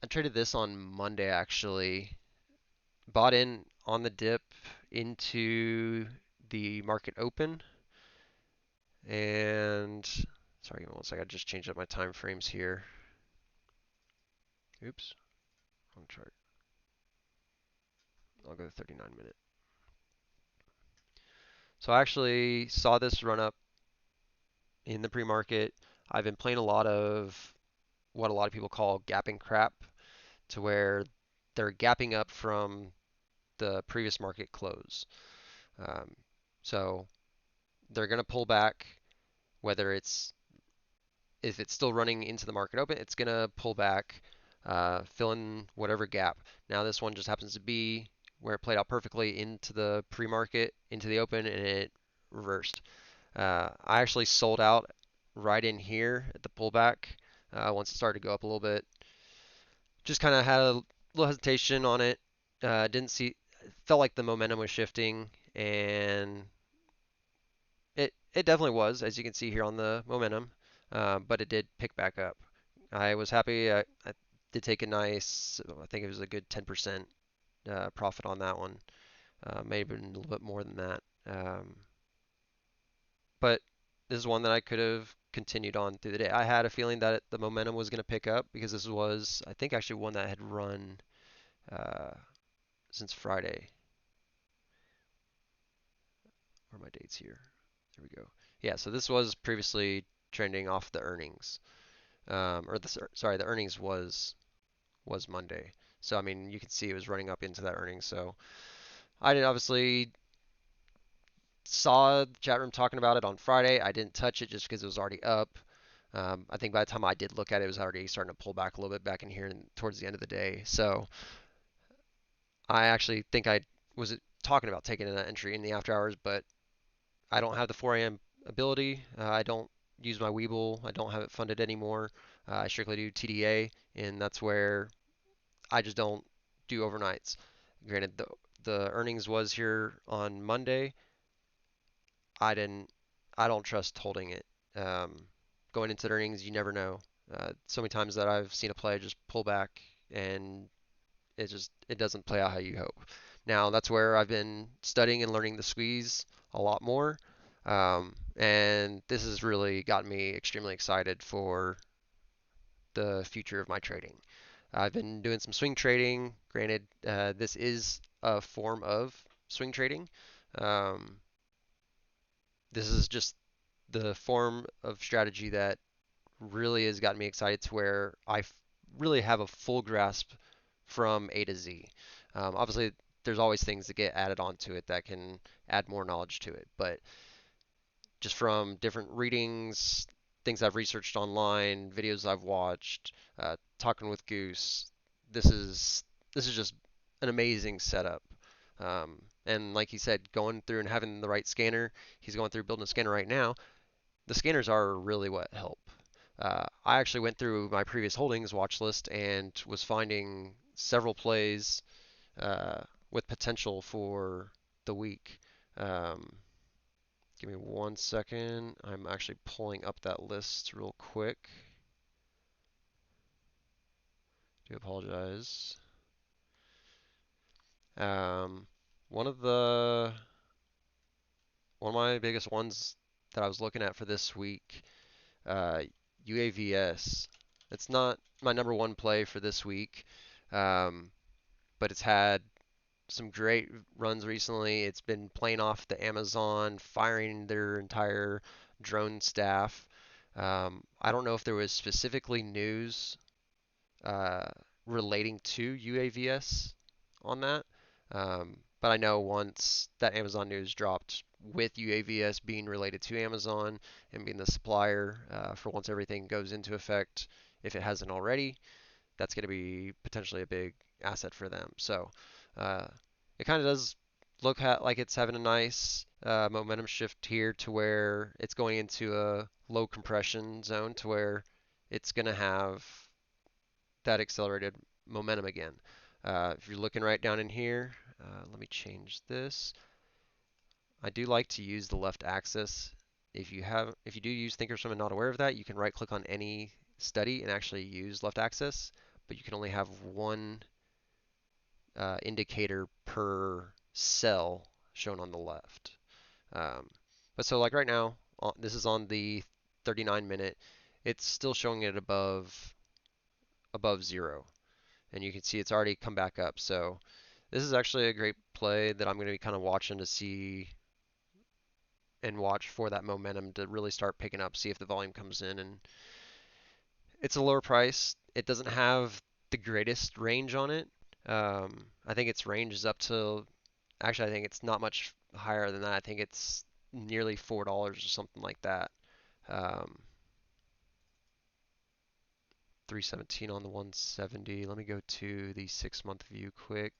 I traded this on Monday actually. Bought in on the dip into the market open. And sorry, give me one second. I just changed up my time frames here. Oops, wrong chart. I'll go to 39 minute. So I actually saw this run up in the pre-market. I've been playing a lot of what a lot of people call gapping crap, to where they're gapping up from the previous market close. Um, so they're going to pull back, whether it's if it's still running into the market open, it's going to pull back, fill in whatever gap. Now this one just happens to be where it played out perfectly into the pre-market, into the open, and it reversed. I actually sold out right in here at the pullback once it started to go up a little bit. Just kind of had a little hesitation on it. Didn't see, felt like the momentum was shifting, and it definitely was, as you can see here on the momentum, but it did pick back up. I was happy. I did take a nice, I think it was a good 10% profit on that one. Maybe a little bit more than that. But this is one that I could have continued on through the day. I had a feeling that the momentum was going to pick up because this was, I think, actually one that had run uh, since Friday. Where are my dates here? There we go. Yeah, so this was previously trending off the earnings, sorry, the earnings was Monday. So I mean, you can see it was running up into that earnings. So I did obviously saw the chat room talking about it on Friday. I didn't touch it just because it was already up. I think by the time I did look at it, it was already starting to pull back a little bit back in here and towards the end of the day. So I actually think I was talking about taking an entry in the after hours, but I don't have the 4 a.m. ability. I don't use my Webull. I don't have it funded anymore. I strictly do TDA, and that's where I just don't do overnights. Granted, the earnings was here on Monday. I didn't. I don't trust holding it. Um, Going into the earnings, you never know. So many times that I've seen a play just pull back and it doesn't play out how you hope. Now that's where I've been studying and learning the squeeze a lot more, and this has really gotten me extremely excited for the future of my trading. I've been doing some swing trading. Granted, this is a form of swing trading. Um, this is just the form of strategy that really has gotten me excited to where really have a full grasp from A to Z. Obviously, there's always things that get added onto it that can add more knowledge to it, but just from different readings, things I've researched online, videos I've watched, talking with Goose, this is this is just an amazing setup. And like he said, going through and having the right scanner, he's going through building a scanner right now. The scanners are really what help. I actually went through my previous holdings watch list and was finding several plays uh, with potential for the week. Um, Give me 1 second. I'm actually pulling up that list real quick. Do apologize. Um, one of the one of my biggest ones that I was looking at for this week, uh, UAVS. It's not my number one play for this week, but it's had some great runs recently. It's been playing off the Amazon, firing their entire drone staff. I don't know if there was specifically news uh, relating to UAVS on that. But I know once that Amazon news dropped with UAVS being related to Amazon and being the supplier for once everything goes into effect, if it hasn't already, that's going to be potentially a big asset for them. So uh, it kind of does look like it's having a nice momentum shift here to where it's going into a low compression zone to where it's going to have that accelerated momentum again. If you're looking right down in here, let me change this. I do like to use the left axis. If you do use Thinkorswim and not aware of that, you can right click on any study and actually use left axis, but you can only have one indicator per cell shown on the left. Um, but so like right now, this is on the 39 minute. It's still showing it above zero, and you can see it's already come back up. So this is actually a great play that I'm going to be kind of watching to see and watch for that momentum to really start picking up, see if the volume comes in. And it's a lower price. It doesn't have the greatest range on it. I think its range is up to, actually, I think it's not much higher than that. I think it's nearly $4 or something like that. Um, 317 on the 170. Let me go to the 6-month view quick.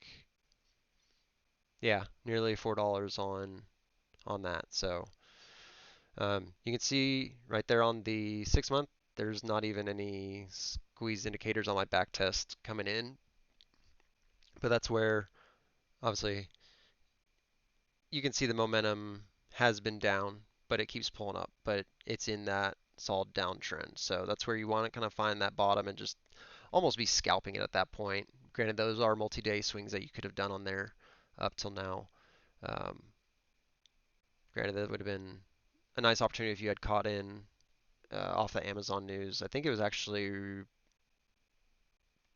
Yeah, nearly $4 on that. So you can see right there on the 6-month, there's not even any squeeze indicators on my back test coming in. But that's where, obviously, you can see the momentum has been down, but it keeps pulling up. But it's in that solid downtrend. So that's where you want to kind of find that bottom and just almost be scalping it at that point. Granted, those are multi-day swings that you could have done on there up till now. Um, Granted, that would have been a nice opportunity if you had caught in off the Amazon news. I think it was actually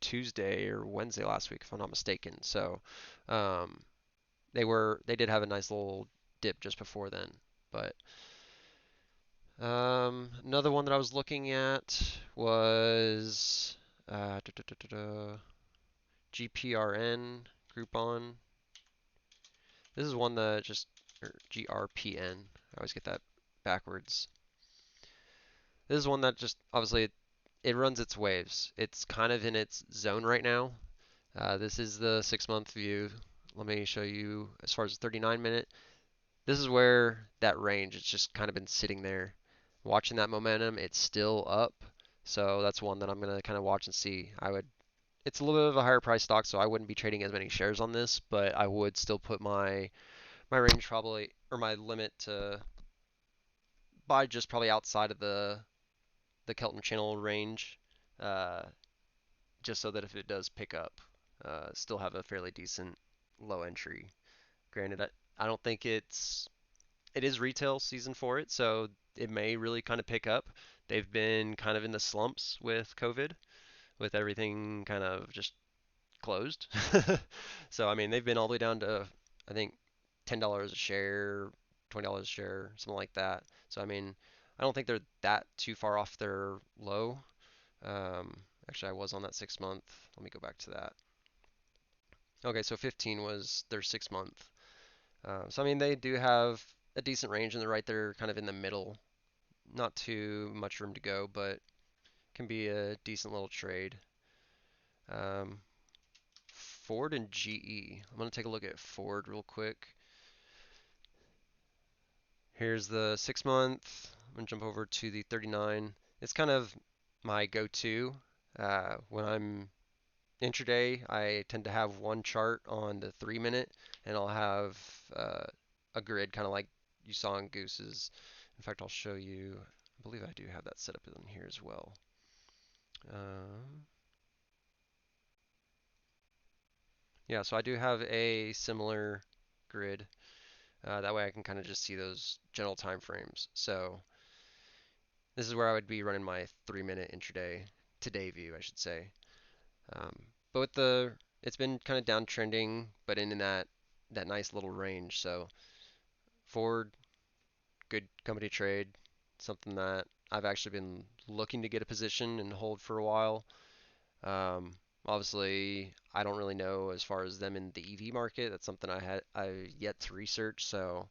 Tuesday or Wednesday last week, if I'm not mistaken. So um, they did have a nice little dip just before then. But another one that I was looking at was GPRN Groupon. This is one that just or GRPN. I always get that backwards. This is one that just obviously it runs its waves. It's kind of in its zone right now. This is the 6-month view. Let me show you as far as the 39 minute. This is where that range, it's just kind of been sitting there. Watching that momentum, it's still up. So that's one that I'm going to kind of watch and see. It's a little bit of a higher price stock, so I wouldn't be trading as many shares on this, but I would still put my range probably, or my limit to buy just probably outside of the Kelton channel range, uh, just so that if it does pick up, still have a fairly decent low entry. Granted, I don't think it is retail season for it, so it may really kind of pick up. They've been kind of in the slumps with COVID, with everything kind of just closed. So I mean, they've been all the way down to I think $10 a share, $20 a share, something like that. So I mean, I don't think they're that too far off their low. Um, Actually, I was on that 6-month. Let me go back to that. Okay, so 15 was their 6-month. So I mean, they do have a decent range, and they're right there, kind of in the middle. Not too much room to go, but can be a decent little trade. Um, Ford and GE. I'm going to take a look at Ford real quick. Here's the 6-month. I'm going to jump over to the 39. It's kind of my go-to. When I'm intraday, I tend to have one chart on the 3-minute, and I'll have a grid kind of like you saw in Goose's. In fact, I'll show you. I believe I do have that set up in here as well. Yeah, so I do have a similar grid. That way I can kind of just see those general time frames. So this is where I would be running my 3-minute intraday, today view, I should say. But with the it's been kind of downtrending, but in that nice little range. So Ford, good company trade, something that I've actually been looking to get a position and hold for a while. Obviously, I don't really know as far as them in the EV market. That's something I yet to research. So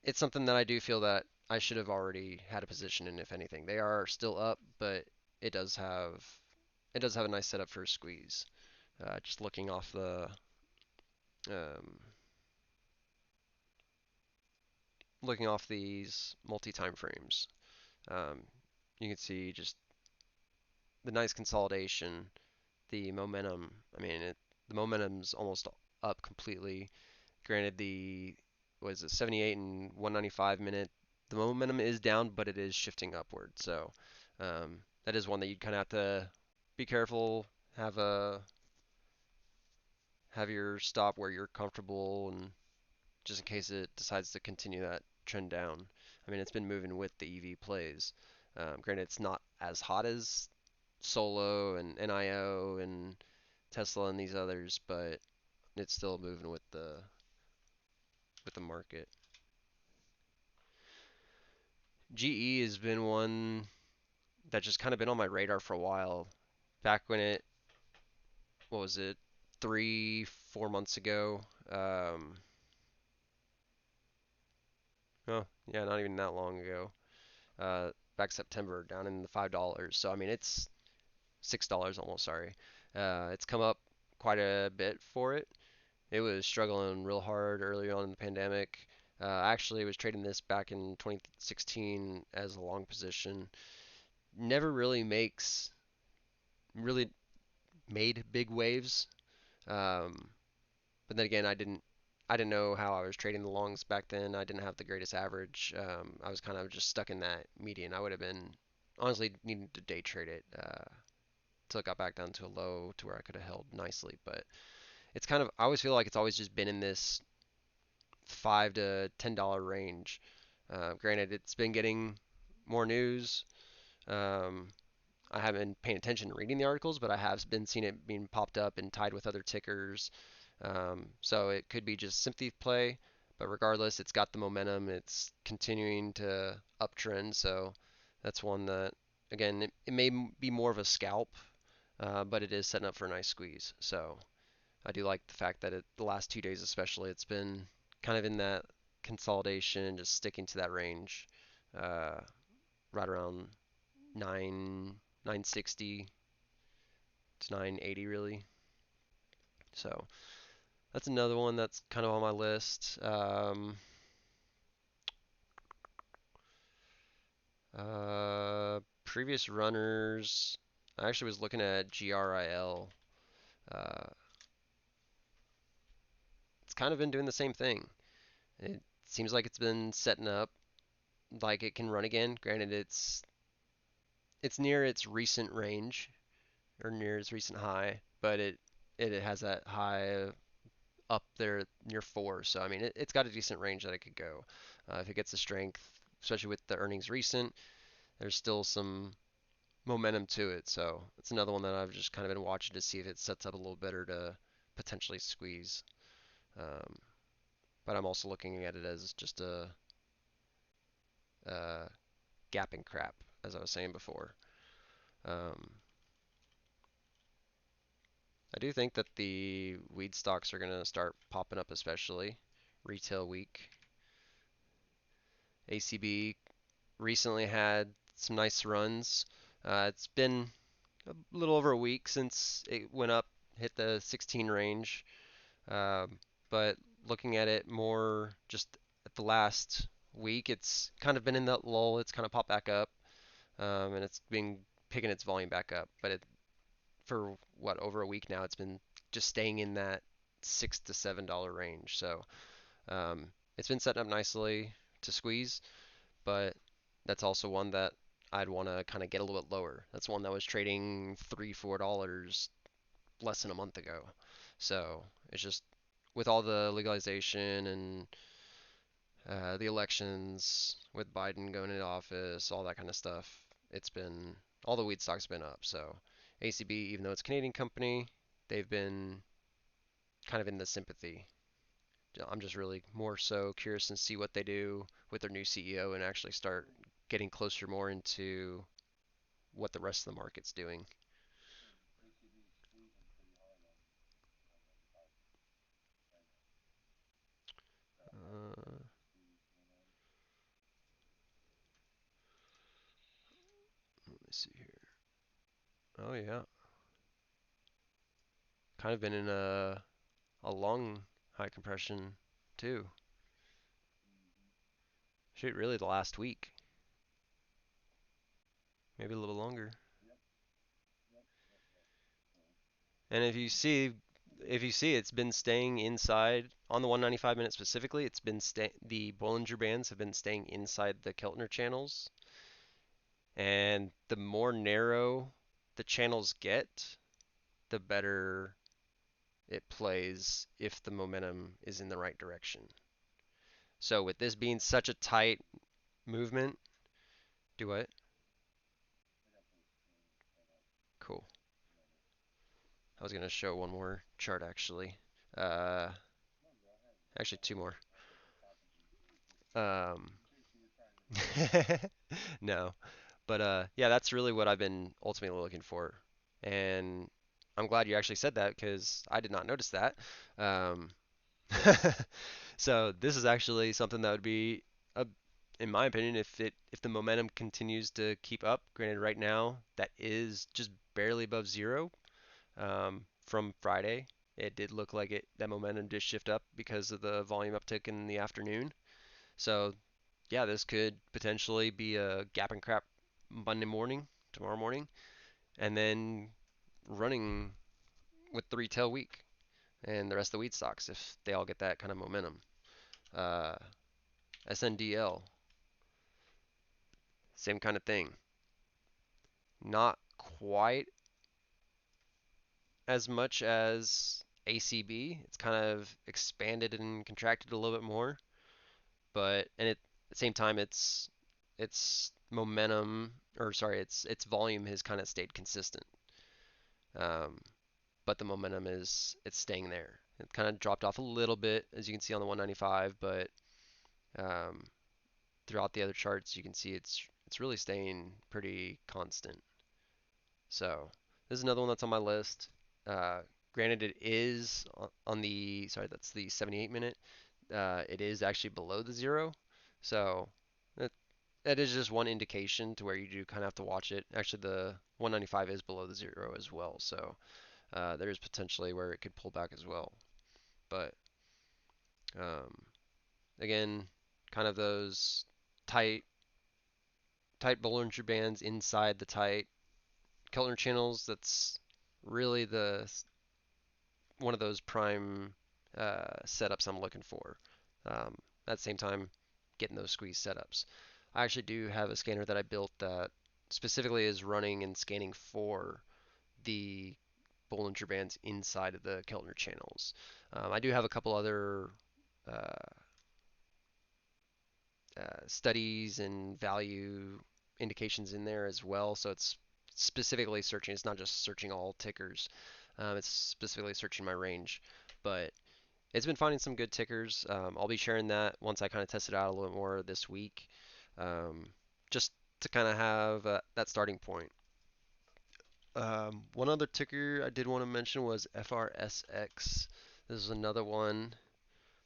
it's something that I do feel that I should have already had a position in, if anything. They are still up, but it does have it does have a nice setup for a squeeze. Just um, looking off these multi-time frames, um, you can see just the nice consolidation, the momentum. I mean, the momentum's almost up completely. Granted, the was it 78 and 195 minute. The momentum is down, but it is shifting upward. So that is one that you kind of have to be careful. Have a have your stop where you're comfortable, and just in case it decides to continue that trend down. I mean, it's been moving with the EV plays. Granted, it's not as hot as Solo and NIO and Tesla and these others, but it's still moving with the market. GE has been one that's just kind of been on my radar for a while. Back when what was it, 3, 4 months ago? Oh, yeah, not even that long ago. Back September, down in the $5. So I mean, it's $6 almost. Sorry, it's come up quite a bit for it. It was struggling real hard early on in the pandemic. I actually was trading this back in 2016 as a long position. Never really made big waves. Um, but then again, I didn't know how I was trading the longs back then. I didn't have the greatest average. I was kind of just stuck in that median. I would have been honestly needing to day trade it till it got back down to a low to where I could have held nicely. But it's kind of I always feel like it's always just been in this $5 to $10 range. Granted, it's been getting more news. Um, I haven't been paying attention to reading the articles, but I have been seeing it being popped up and tied with other tickers. So it could be just sympathy play, but regardless, it's got the momentum. It's continuing to uptrend. So that's one that, again, it may be more of a scalp, but it is setting up for a nice squeeze. So I do like the fact that the last 2 days especially, it's been kind of in that consolidation, just sticking to that range, uh, right around 960 to 980 really. So that's another one that's kind of on my list. Previous runners, I actually was looking at GRIL. Uh, it's kind of been doing the same thing. It seems like it's been setting up like it can run again. Granted, it's near its recent range or near its recent high, but it has that high up there near 4. So I mean, it's got a decent range that it could go. If it gets the strength, especially with the earnings recent, there's still some momentum to it. So it's another one that I've just kind of been watching to see if it sets up a little better to potentially squeeze. Um, but I'm also looking at it as just a gapping crap, as I was saying before. Um, I do think that the weed stocks are going to start popping up, especially retail week. ACB recently had some nice runs. It's been a little over a week since it went up, hit the 16 range. Um, but looking at it more just at the last week, it's kind of been in that lull. It's kind of popped back up, and it's been picking its volume back up. But for what, over a week now, it's been just staying in that $6 to $7 range. So um, it's been setting up nicely to squeeze, but that's also one that I'd want to kind of get a little bit lower. That's one that was trading $3, $4 less than a month ago. So it's just with all the legalization and the elections, with Biden going into office, all that kind of stuff, it's been all the weed stocks been up. So ACB, even though it's a Canadian company, they've been kind of in the sympathy. I'm just really more so curious to see what they do with their new CEO and actually start getting closer more into what the rest of the market's doing. Uh, let me see here. Oh yeah, kind of been in a long high compression too. Shoot, really the last week, maybe a little longer. And if you see it's been staying inside on the 195 minute specifically, it's been the Bollinger Bands have been staying inside the Keltner channels. And the more narrow the channels get, the better it plays if the momentum is in the right direction. So with this being such a tight movement, do what? Cool. I was gonna show one more chart actually. Uh, actually two more. Um, no, but yeah, that's really what I've been ultimately looking for, and I'm glad you actually said that because I did not notice that. Um, so this is actually something that would be, a, in my opinion, if the momentum continues to keep up. Granted, right now that is just barely above zero from Friday. It did look like that momentum did shift up because of the volume uptick in the afternoon. So yeah, this could potentially be a gap and crap Monday morning, tomorrow morning, and then running with the retail week and the rest of the wheat stocks if they all get that kind of momentum. Uh, SNDL, same kind of thing. Not quite as much as ACB. It's kind of expanded and contracted a little bit more, but and at the same time, its momentum, or sorry, its volume has kind of stayed consistent. Um, but the momentum it's staying there. It kind of dropped off a little bit, as you can see on the 195, but um, throughout the other charts, you can see it's really staying pretty constant. So this is another one that's on my list. Uh, Granted, it is on the, sorry, that's the 78 minute. It is actually below the zero. So that, that is just one indication to where you do kind of have to watch it. Actually, the 195 is below the zero as well. So there's potentially where it could pull back as well. But um, again, kind of those tight, tight Bollinger Bands inside the tight Keltner channels. That's really the one of those prime setups I'm looking for. At the same time, getting those squeeze setups. I actually do have a scanner that I built that specifically is running and scanning for the Bollinger Bands inside of the Keltner channels. I do have a couple other uh, studies and value indications in there as well. So it's specifically searching. It's not just searching all tickers. It's specifically searching my range. But it's been finding some good tickers. I'll be sharing that once I kind of test it out a little bit more this week, um, just to kind of have that starting point. One other ticker I did want to mention was FRSX. This is another one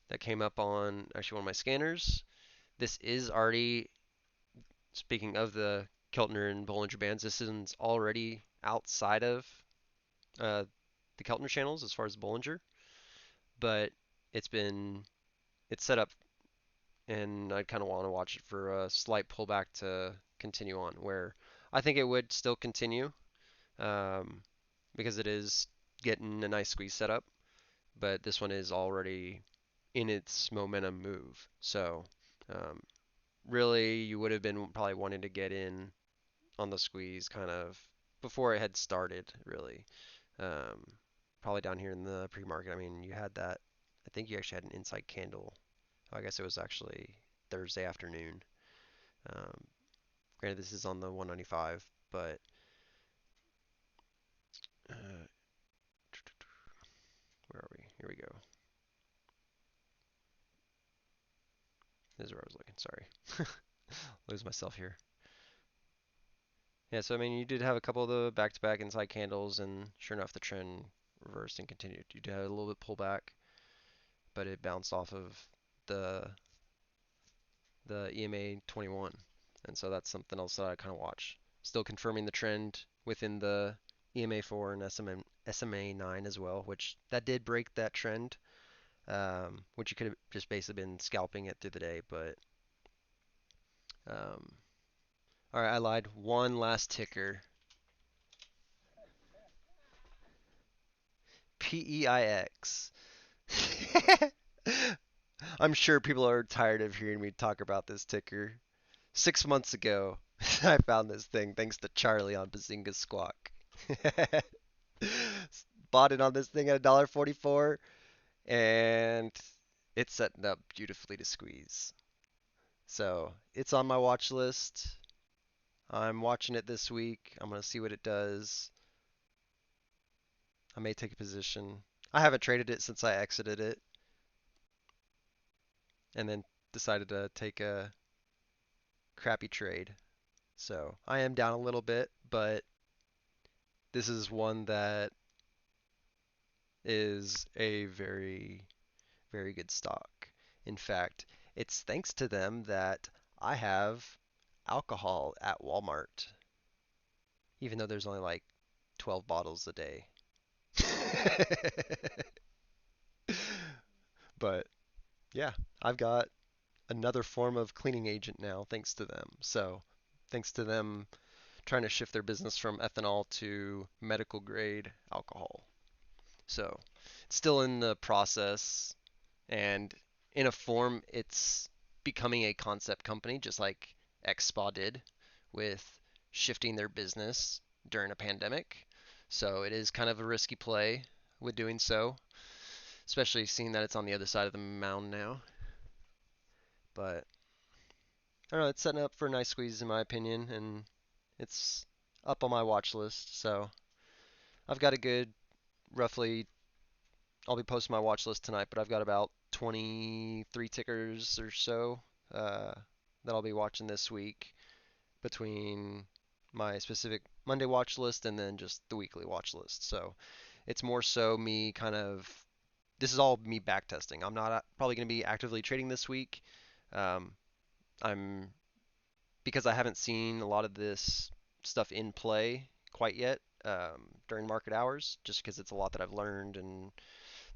that came up on actually one of my scanners. This is already, speaking of the Keltner and Bollinger Bands, this is already outside of uh, the Keltner channels as far as Bollinger, but it's been it's set up, and I kind of want to watch it for a slight pullback to continue on. Where I think it would still continue um, because it is getting a nice squeeze set up, but this one is already in its momentum move. So um, really, you would have been probably wanting to get in on the squeeze kind of before it had started, really. Um, Probably down here in the pre-market. I mean, you had that. I think you actually had an inside candle. I guess it was actually Thursday afternoon. Um, Granted, this is on the 195, but is where I was looking. Sorry. Lose myself here. Yeah, so I mean, you did have a couple of the back-to-back inside candles, and sure enough, the trend reversed and continued. You did have a little bit pullback, but it bounced off of the EMA 21, and so that's something else that I kind of watch. Still confirming the trend within the EMA 4 and SMA 9 as well, which that did break that trend, which you could have just basically been scalping it through the day, but um, all right, I lied. One last ticker. PEIX. I'm sure people are tired of hearing me talk about this ticker. 6 months ago, I found this thing thanks to Charlie on Bazinga Squawk. Bought it on this thing at $1.44, and it's setting up beautifully to squeeze. So it's on my watch list. I'm watching it this week. I'm gonna see what it does. I may take a position. I haven't traded it since I exited it, and then decided to take a crappy trade. So I am down a little bit, but this is one that is a very, very good stock. In fact, it's thanks to them that I have alcohol at Walmart, even though there's only like 12 bottles a day. But yeah, I've got another form of cleaning agent now thanks to them. So, thanks to them trying to shift their business from ethanol to medical grade alcohol. So, it's still in the process, and in a form, it's becoming a concept company, just like XSPA did with shifting their business during a pandemic. So, it is kind of a risky play with doing so, especially seeing that it's on the other side of the mountain now. But I don't know, it's setting up for a nice squeeze in my opinion, and it's up on my watch list. So I've got a good roughly, I'll be posting my watch list tonight, but I've got about 23 tickers or so uh, that I'll be watching this week between my specific Monday watch list and then just the weekly watch list. So it's more so me kind of, this is all me back testing. I'm not probably going to be actively trading this week. Um, I'm because I haven't seen a lot of this stuff in play quite yet during market hours, just because it's a lot that I've learned and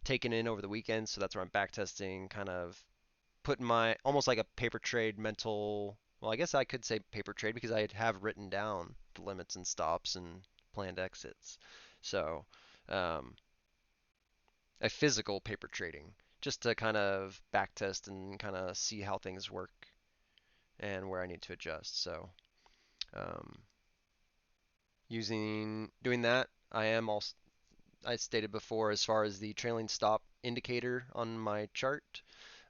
taken in over the weekend. So that's where I'm back testing, kind of putting my almost like a paper trade mental. Well, I guess I could say paper trade because I have written down the limits and stops and planned exits. So um, a physical paper trading just to kind of back test and kind of see how things work and where I need to adjust. So um, doing that, I am also, I stated before, as far as the trailing stop indicator on my chart,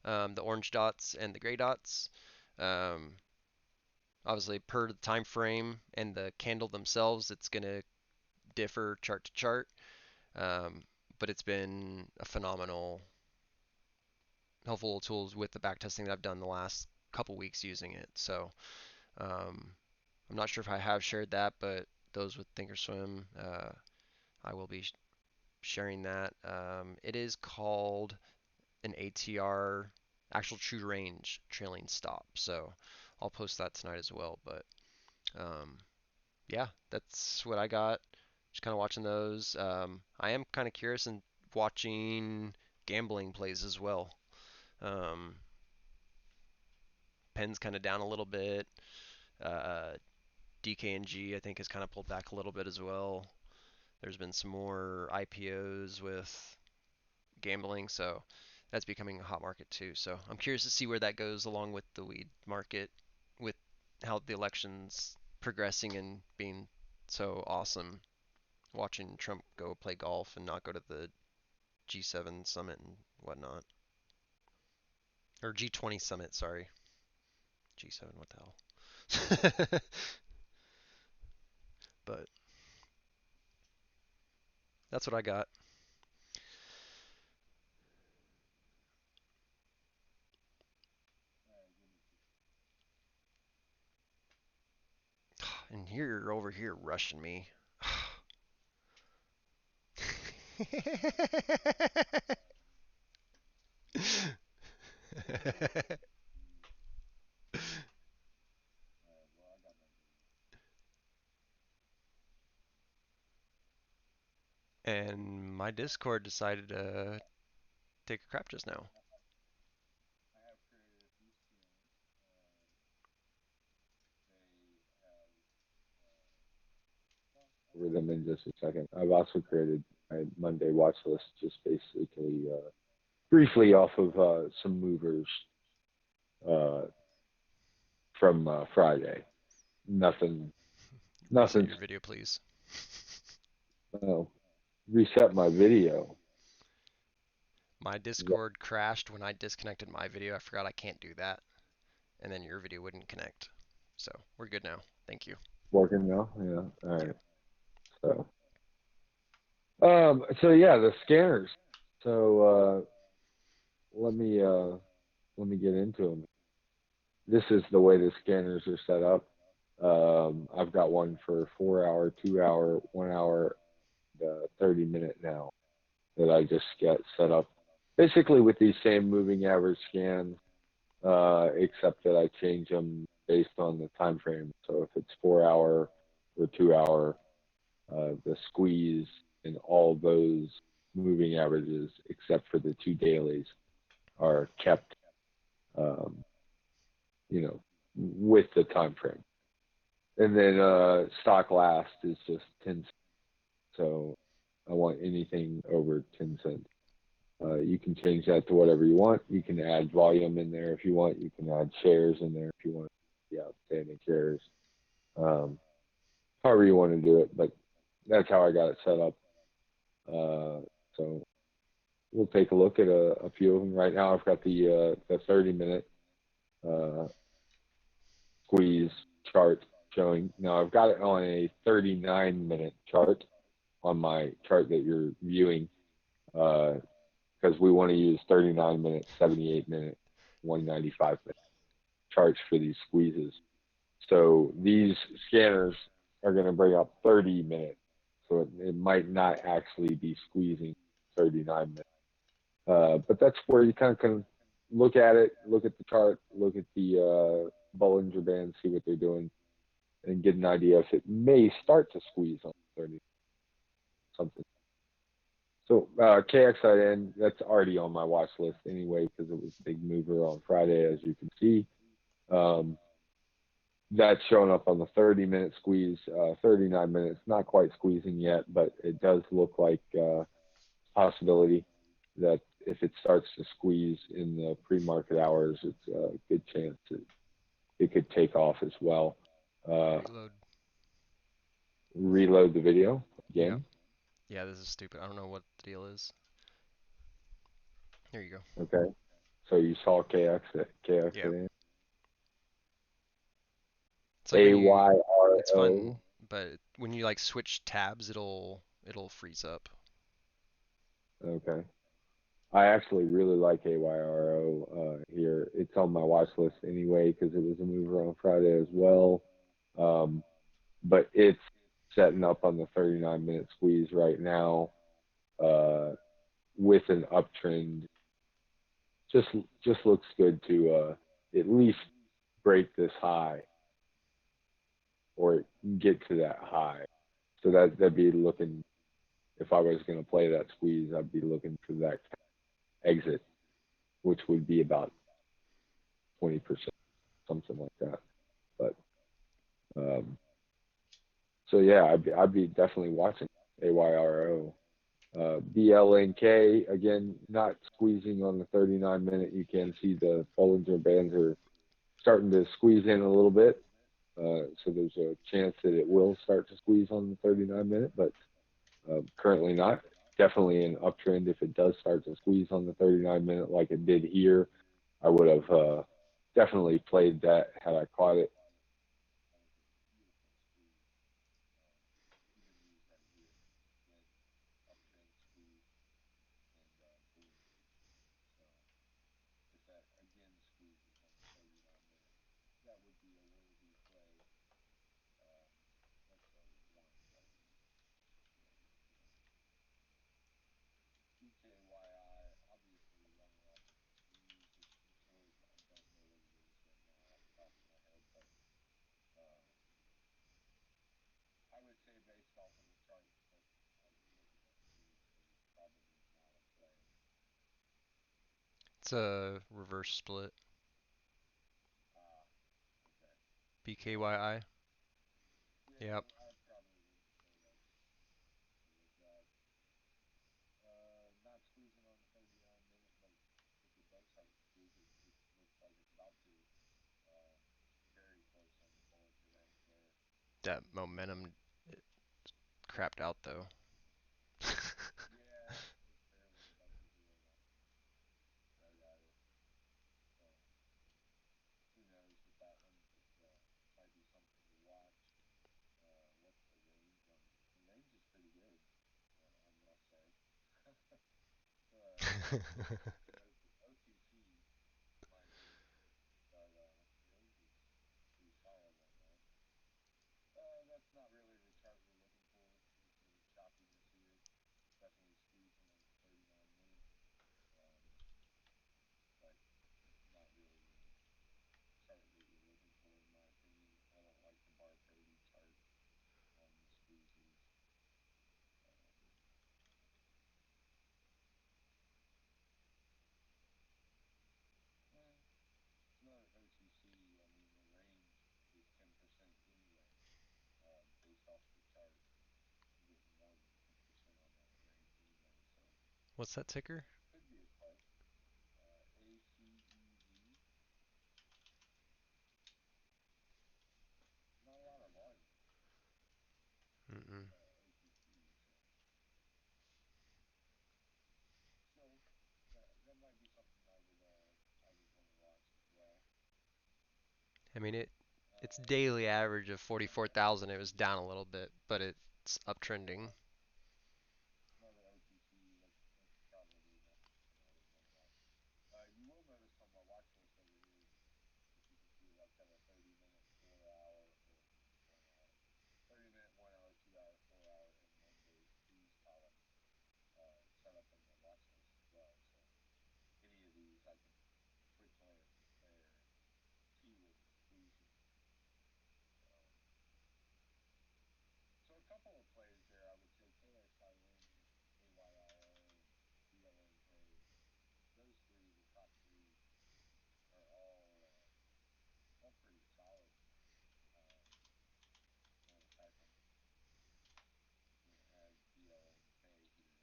the orange dots and the gray dots. Um, Obviously, per the time frame and the candle themselves, it's going to differ chart to chart. Um, but it's been a phenomenal, helpful tools with the back testing that I've done the last couple weeks using it. So um, I'm not sure if I have shared that, but those with Thinkorswim, I will be sharing that. It is called an ATR, actual true range trailing stop. So I'll post that tonight as well. But um, yeah, that's what I got. Just kind of watching those. I am kind of curious and watching gambling plays as well. Um, Penn's kind of down a little bit. Uh, DKNG I think has kind of pulled back a little bit as well. There's been some more IPOs with gambling, so that's becoming a hot market too. So I'm curious to see where that goes along with the weed market, with how the election's progressing and being so awesome. Watching Trump go play golf and not go to the G7 summit and whatnot. Or G20 summit, sorry. G7, what the hell? But that's what I got. over here rushing me. And my Discord decided to take a crap just now. Over them in just a second. I've also created my Monday watch list, just basically briefly off of some movers from Friday. Nothing. Reset your video, please. Reset my video. My Discord crashed when I disconnected my video. I forgot I can't do that. And then your video wouldn't connect. So we're good now. Thank you. Working now? Yeah. All right. So yeah, the scanners. So let me get into them. This is the way the scanners are set up. I've got one for 4 hour, 2 hour, 1 hour, 30-minute now that I just get set up. Basically with these same moving average scans, except that I change them based on the time frame. So if it's 4 hour or 2 hour, the squeeze in all those moving averages, except for the 2 dailies, are kept, with the time frame. And then stock last is just 10 cents. So I want anything over 10 cents. You can change that to whatever you want. You can add volume in there if you want. You can add shares in there if you want. The outstanding shares. However you want to do it, but that's how I got it set up. So we'll take a look at a few of them. Right now I've got the 30-minute squeeze chart showing. Now I've got it on a 39-minute chart on my chart that you're viewing, because we want to use 39 minute, 78 minute, 195 minute charts for these squeezes. So these scanners are going to bring up 30 minutes. So it might not actually be squeezing 39 minutes. But that's where you kind of can look at it, look at the chart, look at the Bollinger Band, see what they're doing, and get an idea if it may start to squeeze on 30 something. So KXIN, that's already on my watch list anyway because it was a big mover on Friday, as you can see. That's showing up on the 30-minute squeeze, 39 minutes, not quite squeezing yet, but it does look like a possibility that if it starts to squeeze in the pre-market hours, it's a good chance it could take off as well. Reload the video again. Yeah, this is stupid. I don't know what the deal is. Here you go. Okay. So you saw KX. Yeah. It's like AYRO. It's fun, but when you like switch tabs, it'll freeze up. Okay. I actually really like AYRO here. It's on my watch list anyway because it was a mover on Friday as well. But it's setting up on the 39-minute squeeze right now with an uptrend. Just looks good to at least break this high or get to that high. So that'd be looking, if I was going to play that squeeze, I'd be looking for that exit, which would be about 20%, something like that. But so yeah, I'd be definitely watching AYRO. BLNK, again, not squeezing on the 39-minute. You can see the Bollinger Bands are starting to squeeze in a little bit. So there's a chance that it will start to squeeze on the 39-minute, but currently not. Definitely an uptrend if it does start to squeeze on the 39-minute like it did here. I would have definitely played that had I caught it. It's a reverse split. Okay. BKYI. Yeah, Yep. I probably wouldn't say that. Not squeezing on the 39 minute, but if it does have a squeeze, it looks like it's about to. Um, very close on the Bollinger Bank there. That momentum crapped out though. Yeah, it's barely above the zero line, right at it. So who knows with that one? It might be something to watch. What's the range on it? The range is pretty good, I must say. It's an OTC, in my opinion, but the range is pretty solid on that. That's not really the chart we're looking for with the choppiness here. Definitely squeezing on the 39 minute, um, but not really the chart that you're looking for, in my opinion. I don't like the bar 30 chart on the squeezes. Um, eh, it's another OTC. I mean, the range is 10% anyway, based off the chart. You're getting more than 10% on that range anyway, so What's that ticker? could be a play. ACEZ, not a lot of volume, Mm-mm. OTC, so still that might be something I would want to watch as well. I mean its Uh, daily average of another 44,000 it was OTC, down a little bit, but it's uptrending. yeah, another OTC. That's probably not something I would want to watch. You will notice on my watch list over here, if you can see it, I've got a 30-minute, 4 hour, or 1 hour, 30-minute, 1 hour, 2 hour, 4 hour, and 1 day squeeze column set up on my watch list as well. So any of these I can switch there and see where they're squeezing. Um, so a couple of plays there, I would say KSI Wing, AYIO, and BLNK. Those three, the top three, are all pretty solid. Um, Matter of fact, I'm going to add BLNK here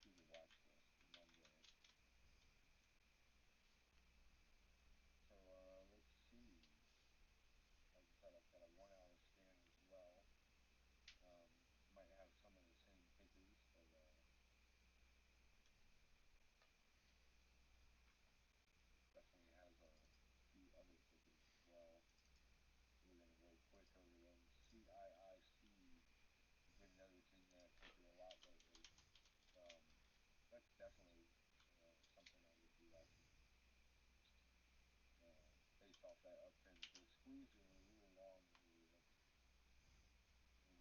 to the watch list for Monday. So let's see. Like I said, I've got a 1 hour scan as well. Might have some of the same tickers, but definitely has a few other tickers as well. We're going to go quick over them. CIIC has been noticing that ticker a lot lately. Um, that's definitely something I would be watching based off that uptrend. The squeeze is a little long here.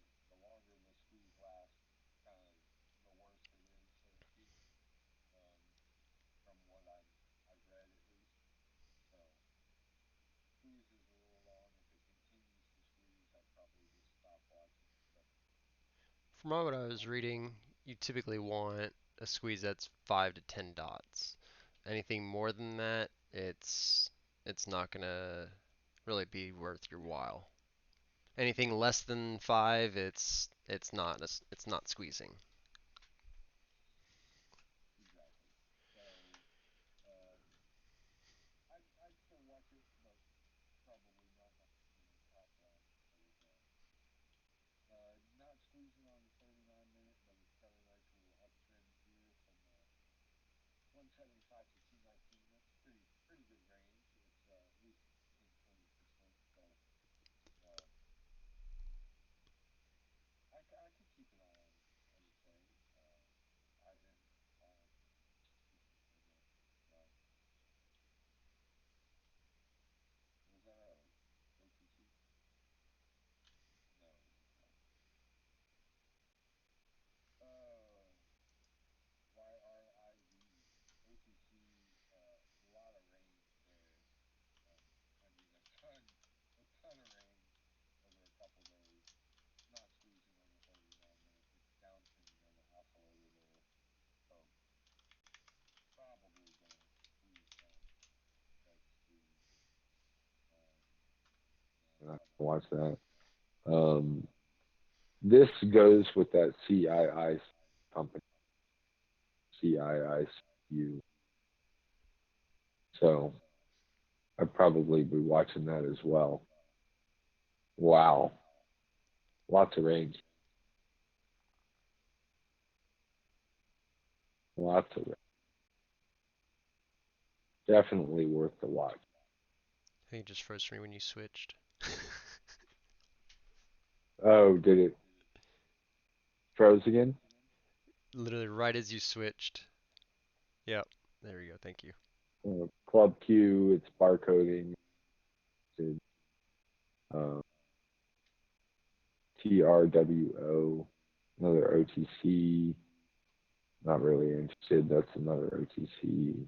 That's the longer the squeeze lasts, kind of the worse it is, so to speak. Um, from what I've read at least. So squeeze is a little long. If it continues to squeeze, I'd probably just stop watching. But From what I was I could see. reading, you typically want a squeeze that's 5 to 10 dots. Anything more than that, it's not gonna really be worth your Yeah, while. Anything less than 5, it's not squeezing. exactly. So um, I'd still watch it, but probably not top watch. But not squeezing on the 39 minute, but it's got a nice little uptrend here from 175 to 219. That's pretty good range. It's at least 10-20%. So um, I could keep an eye on it, I would say. watch that. This goes with that CII company, CIIU. So I'd probably be watching that as well. Wow. Lots of range. Lots of range. Definitely worth the watch. I think it just froze for me when you switched. Oh, did it froze again? Literally right as you switched. Yep. There we go. Thank you. Club Q, it's barcoding. It's, uh, TRWO, another OTC. Not really interested. That's another OTC.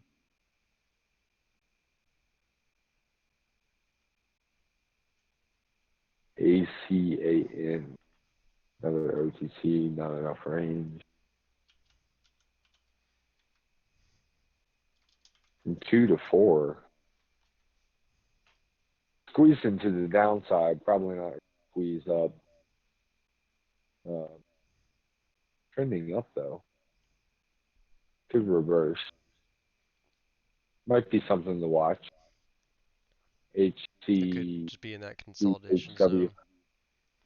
ACAN, another OTC. Not enough range. From 2 to 4. Squeeze into the downside. Probably not squeeze up. Uh, Trending up though. Could reverse. Might be something to watch. It could HT, just be in that consolidation HW. zone.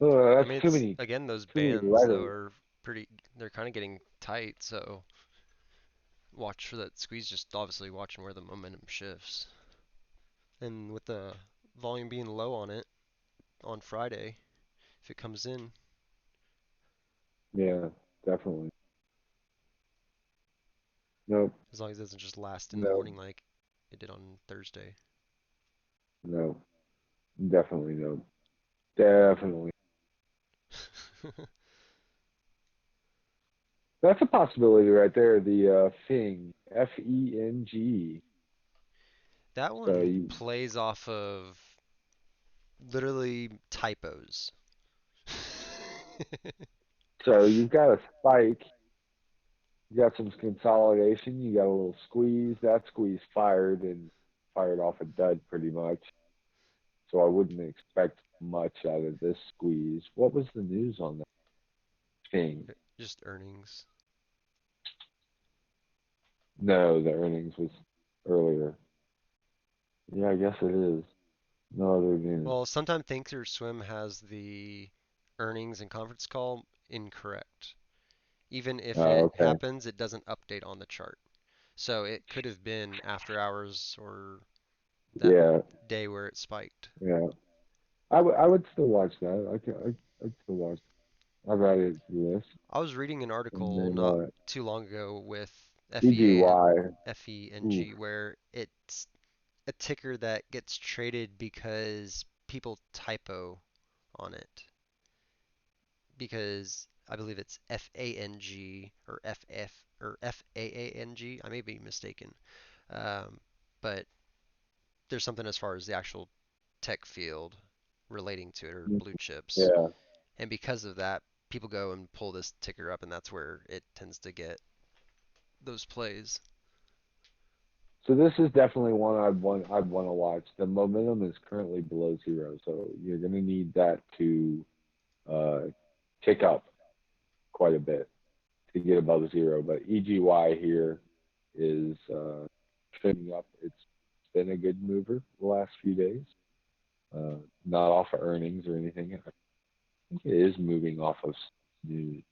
Oh, I that's mean, too it's many. again those Too many bands though letters. are pretty. They're kind of getting tight, so watch for that squeeze. Just obviously watching where the momentum shifts, and with the volume being low on it on Friday, if it comes in, Yeah, definitely. Nope. as long as it doesn't just last in the No. morning like it did on Thursday. No. Definitely no. Definitely. That's a possibility right there. The Feng, FENG. That So one you, plays off of literally typos. so you've got a spike. You got some consolidation. You got a little squeeze. That squeeze fired and fired off a dud pretty much. So I wouldn't expect much out of this squeeze. What was the news on that thing? Just earnings. No, the earnings was earlier. Yeah, I guess it is. No other news. Well, sometimes Thinkorswim has the earnings and conference call incorrect. Even if Oh, it okay. happens, it doesn't update on the chart. So it could have been after hours or that Yeah, day where it spiked. yeah. I would still watch that. I'd still watch. I've added it to the list. I was reading an And article then not too long ago with FEA, EGY. Ooh, FENG where it's a ticker that gets traded because people typo on it. Because I believe it's FANG or FF or FAANG. I may be mistaken. Um, but there's something as far as the actual tech field relating to it or blue chips. yeah. And because of that, people go and pull this ticker up, and that's where it tends to get those plays. So this is definitely one I'd want to watch. The momentum is currently below zero, so you're going to need that to uh, tick up quite a bit to get above zero. But EGY here is trending up. It's been a good mover the last few days. Not off of earnings or anything. I think it is moving off of news.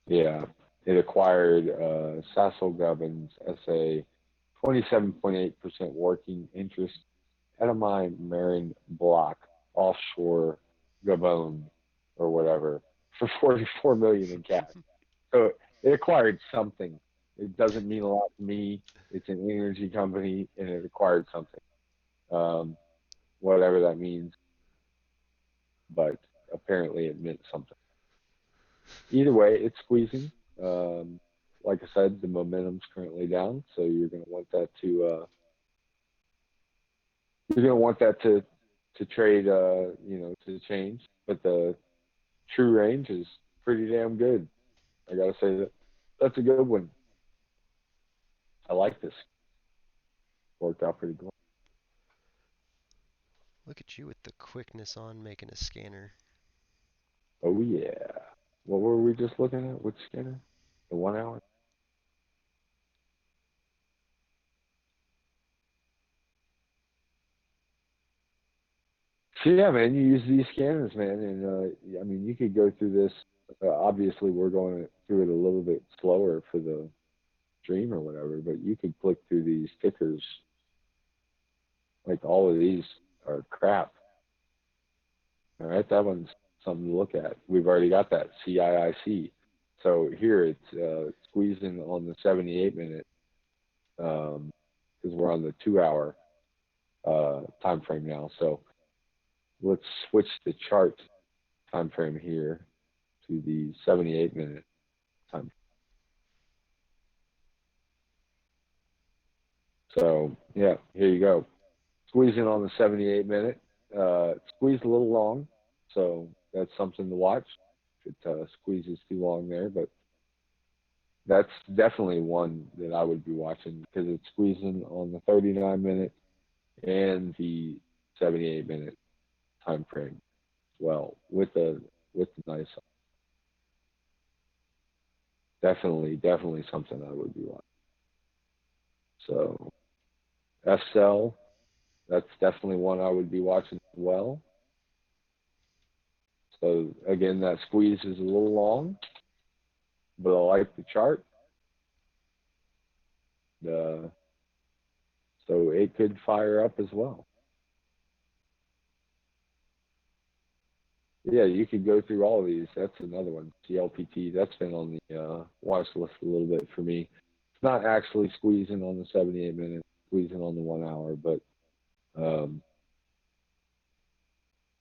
Yeah, it acquired Sassel Govern's SA 27.8% working interest Edamame Marin Block offshore Gabon or whatever for 44 million in cash. So it acquired something. It doesn't mean a lot to me. It's an energy company and it acquired something. Um, Whatever that means, but apparently it meant something. Either way, it's squeezing. Um, like I said, the momentum's currently down, so you're going to want that to trade, to change. But the true range is pretty damn good. I gotta say that's a good one. I like this. Worked out pretty good. Look at you with the quickness on making a scanner. Oh yeah. What were we just looking at? Which scanner? The 1 hour? So yeah, man, you use these scanners, man, and I mean, you could go through this. Obviously, we're going through it a little bit slower for the stream or whatever, but you could click through these tickers. Like all of these are crap. All right, that one's something to look at. We've already got that CIIC. So here it's squeezing on the 78 minute because we're on the 2 hour time frame now. So let's switch the chart time frame here to the 78 minute time. So yeah, here you go. Squeezing on the 78 minute. Squeezed a little long, so that's something to watch. If it squeezes too long there, but that's definitely one that I would be watching because it's squeezing on the 39 minute and the 78 minute time frame. Well, with the nice, definitely something I would be watching. So FCell, that's definitely one I would be watching as well. So again, that squeeze is a little long, but I like the chart. So it could fire up as well. Yeah, you could go through all of these. That's another one. CLPT, that's been on the watch list a little bit for me. It's not actually squeezing on the 78 minute, squeezing on the 1 hour, but it's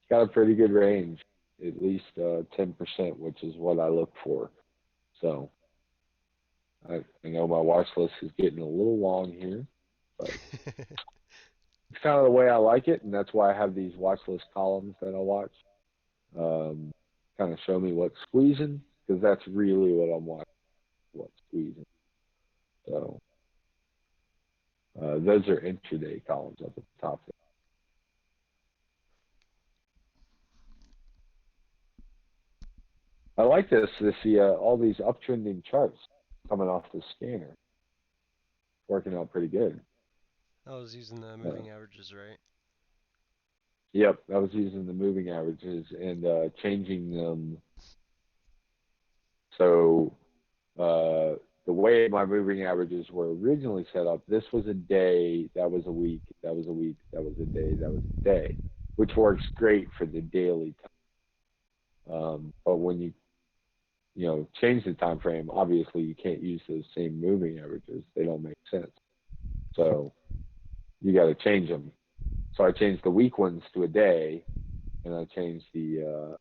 got a pretty good range, at least 10%, which is what I look for. So I know my watch list is getting a little long here, but it's kind of the way I like it, and that's why I have these watch list columns that I watch. Kind of show me what's squeezing, because that's really what I'm watching, what's squeezing. So those are intraday columns up at the top there. I like this all these uptrending charts coming off the scanner, working out pretty good. I was using the moving averages, right? Yep, I was using the moving averages and changing them. So the way my moving averages were originally set up, this was a day, that was a week, that was a week, that was a day, that was a day, which works great for the daily time. But when you change the time frame, obviously you can't use those same moving averages. They don't make sense. So you got to change them. So I changed the week ones to a day, and I changed the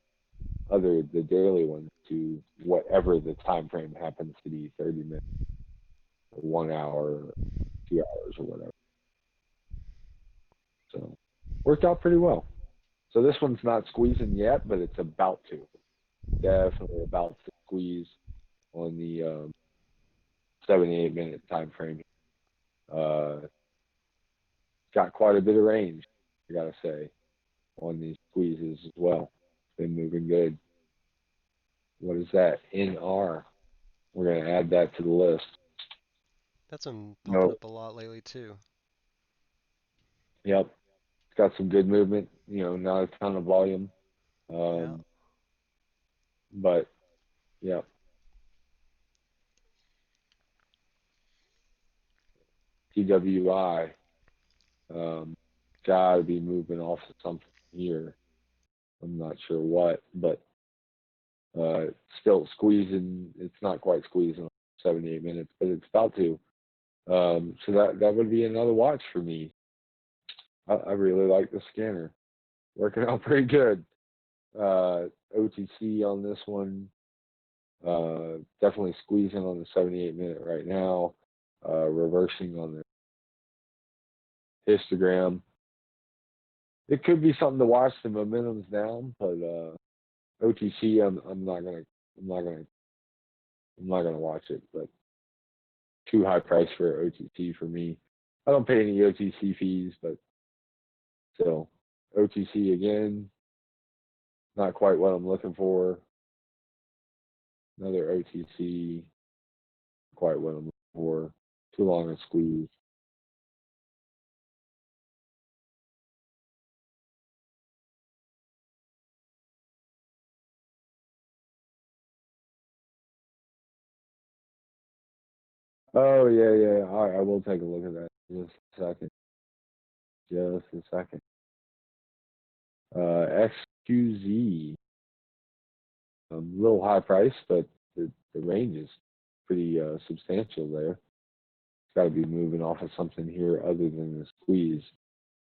daily ones to whatever the time frame happens to be, 30 minutes, or 1 hour, 2 hours, or whatever. So worked out pretty well. So this one's not squeezing yet, but it's about to. Definitely about to squeeze on the 78 minute time frame. Got quite a bit of range, I gotta say, on these squeezes as well. Been moving good. What is that? NR. We're gonna add that to the list. That's been pumping up a lot lately too. Yep. It's got some good movement, not a ton of volume. Yeah. But yeah. TWI. Gotta be moving off of something here. I'm not sure what, but still squeezing. It's not quite squeezing 78 minutes, but it's about to. So that would be another watch for me. I really like the scanner. Working out pretty good. OTC on this one. Definitely squeezing on the 78 minute right now. Reversing on the histogram. It could be something to watch. The momentum's down, but OTC, I'm not gonna watch it. But too high price for OTC for me. I don't pay any OTC fees, but still, OTC again, not quite what I'm looking for. Another OTC, quite what I'm looking for. Too long a squeeze. Oh yeah, yeah. I will take a look at that. Just a second. Just a second. XQZ. A little high price, but the range is pretty substantial there. It's got to be moving off of something here other than the squeeze,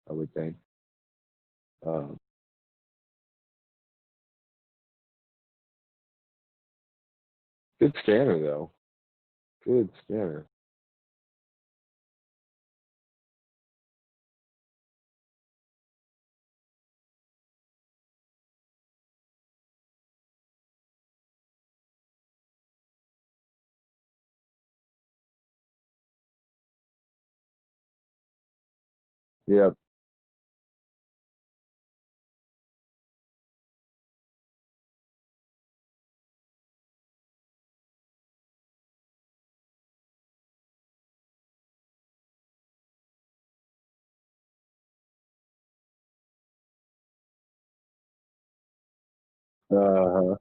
I would think. Good scanner though. Good scanner. Yep. Uh-huh.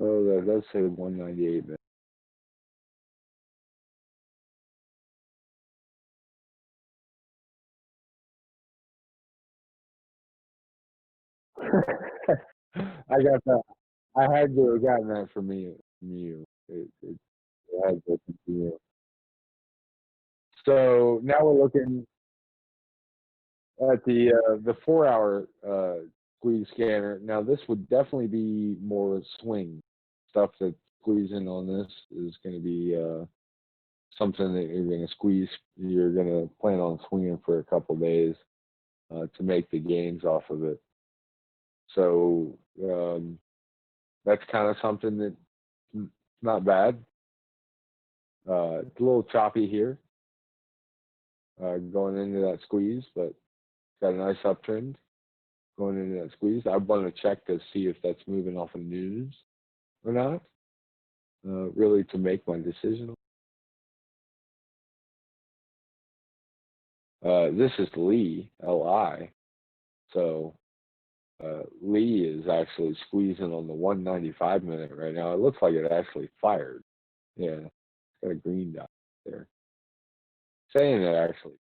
Oh, that does say 198 minutes. I got that. I had to have gotten that from me from you. It had to from you. So now we're looking at the 4 hour squeeze scanner. Now this would definitely be more swing stuff that squeezing on this is going to be something that you're going to squeeze. You're going to plan on swinging for a couple days to make the gains off of it. So that's kind of something that's not bad. It's a little choppy here going into that squeeze, but got a nice uptrend going into that squeeze. I want to check to see if that's moving off of news or not, really to make my decision. This is Lee, Li. So Lee is actually squeezing on the 195 minute right now. It looks like it actually fired. Yeah, it's got a green dot there. Saying it actually.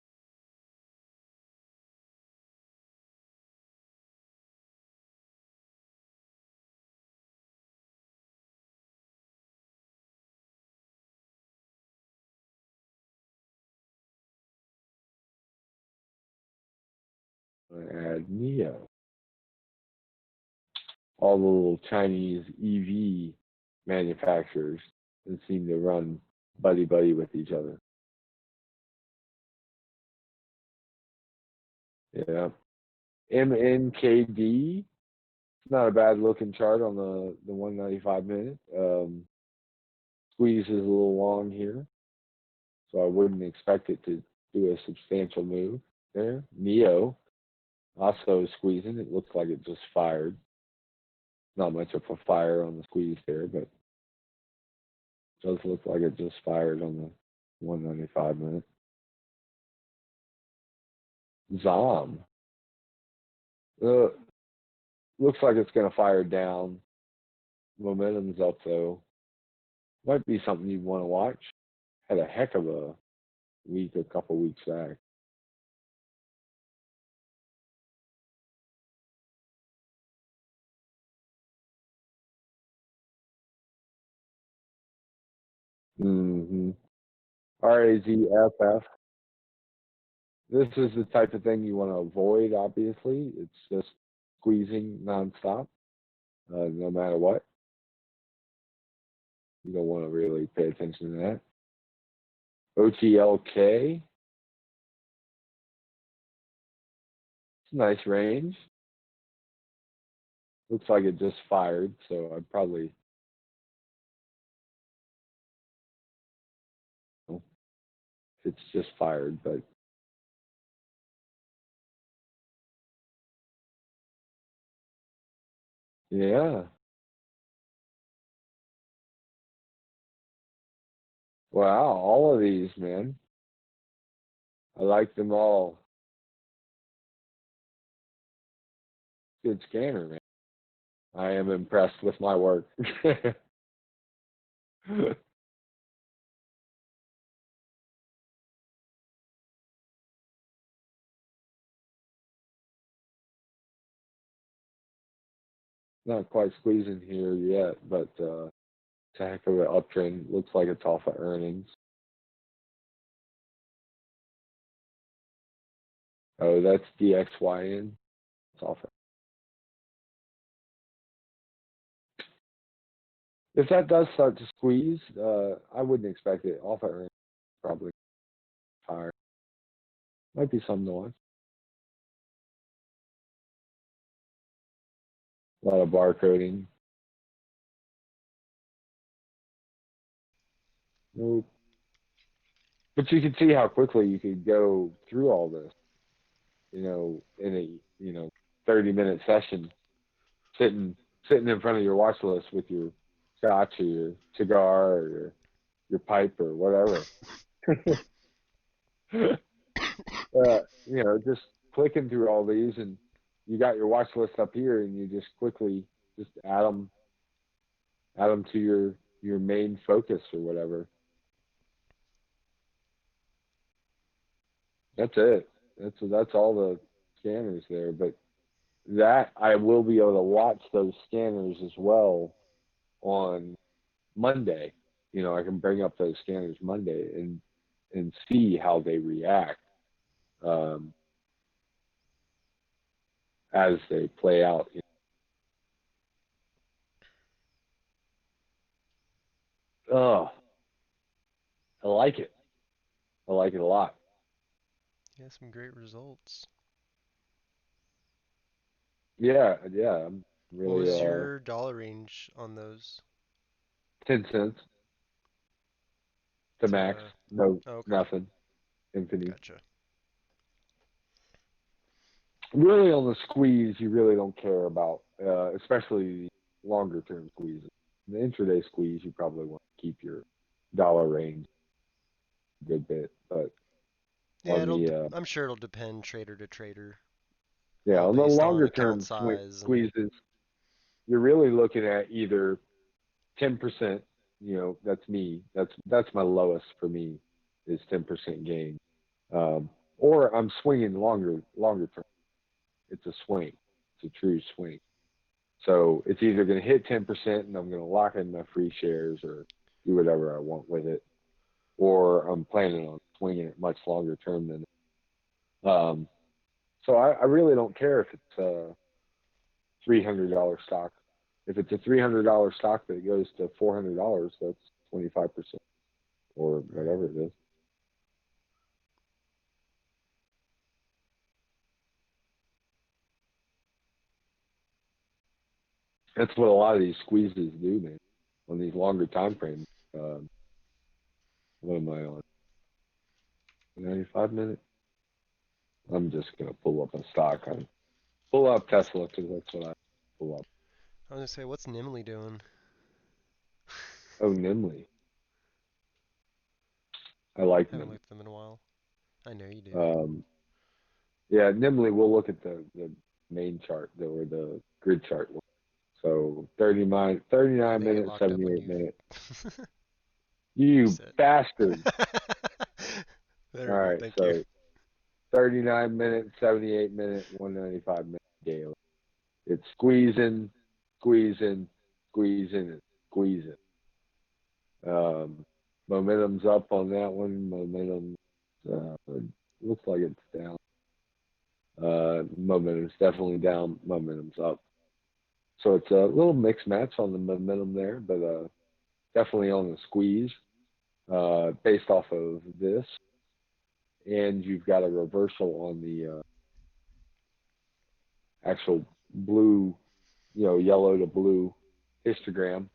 Add Neo. All the little Chinese EV manufacturers that seem to run buddy buddy with each other. Yeah. MNKD. It's not a bad looking chart on the 195 minute. Squeeze is a little long here, so I wouldn't expect it to do a substantial move there. Neo also squeezing. It looks like it just fired. Not much of a fire on the squeeze there, but it does look like it just fired on the 195 minute. ZOM. Looks like it's going to fire down. Momentum's up though. Might be something you'd want to watch. Had a heck of a week, a couple weeks back. Mm-hmm. RAZFF. This is the type of thing you want to avoid, obviously. It's just squeezing nonstop, no matter what. You don't want to really pay attention to that. OTLK. It's a nice range. Looks like it just fired, so I'd probably. It's just fired, but. Yeah. Wow, all of these, man. I like them all. Good scanner, man. I am impressed with my work. Not quite squeezing here yet, but it's a heck of an uptrend. Looks like it's off of earnings. Oh, that's DXYN. It's off. If that does start to squeeze, I wouldn't expect it off of earnings. Probably higher. Might be some noise. A lot of barcoding. Nope. But you can see how quickly you could go through all this, in a 30-minute session, sitting in front of your watch list with your scotch or your cigar or your pipe or whatever. Just clicking through all these, and you got your watch list up here, and you just quickly just add them to your main focus or whatever. That's it. That's all the scanners there. But that I will be able to watch those scanners as well on Monday. I can bring up those scanners Monday and see how they react as they play out. Oh, I like it. I like it a lot. Yeah, some great results. Yeah. I'm really. What was your dollar range on those? 10 cents. The max. No, okay. Nothing. Infinity. Gotcha. Really, on the squeeze, you really don't care about, especially longer term squeezes. The intraday squeeze, you probably want to keep your dollar range a good bit, but yeah, on I'm sure it'll depend trader to trader. Yeah, on the Based longer on term squeezes, you're really looking at either 10%. That's me. That's my lowest for me, is 10% gain, or I'm swinging longer term. It's a swing. It's a true swing. So it's either going to hit 10% and I'm going to lock in my free shares or do whatever I want with it, or I'm planning on swinging it much longer term than. So I really don't care if it's a $300 stock. If it's a $300 stock that goes to $400, that's 25% or whatever it is. That's what a lot of these squeezes do, man. On these longer time frames. What am I on? 95 minutes. I'm just gonna pull up a stock. Pull up Tesla because that's what I pull up. I was gonna say, what's Nimley doing? Oh, Nimley. I like Haven't Nimley. looked at them in a while. I know you do. Yeah, Nimley. We'll look at the main chart or the grid chart. So 39 minutes, 78 minutes. You bastard. All right, thank so you. 39 minutes, 78 minute, 195 minute daily. It's squeezing, squeezing, squeezing, and squeezing. Momentum's up on that one. Momentum looks like it's down. Momentum's definitely down. Momentum's up. So it's a little mixed match on the momentum there, but definitely on the squeeze based off of this, and you've got a reversal on the actual blue, yellow to blue histogram.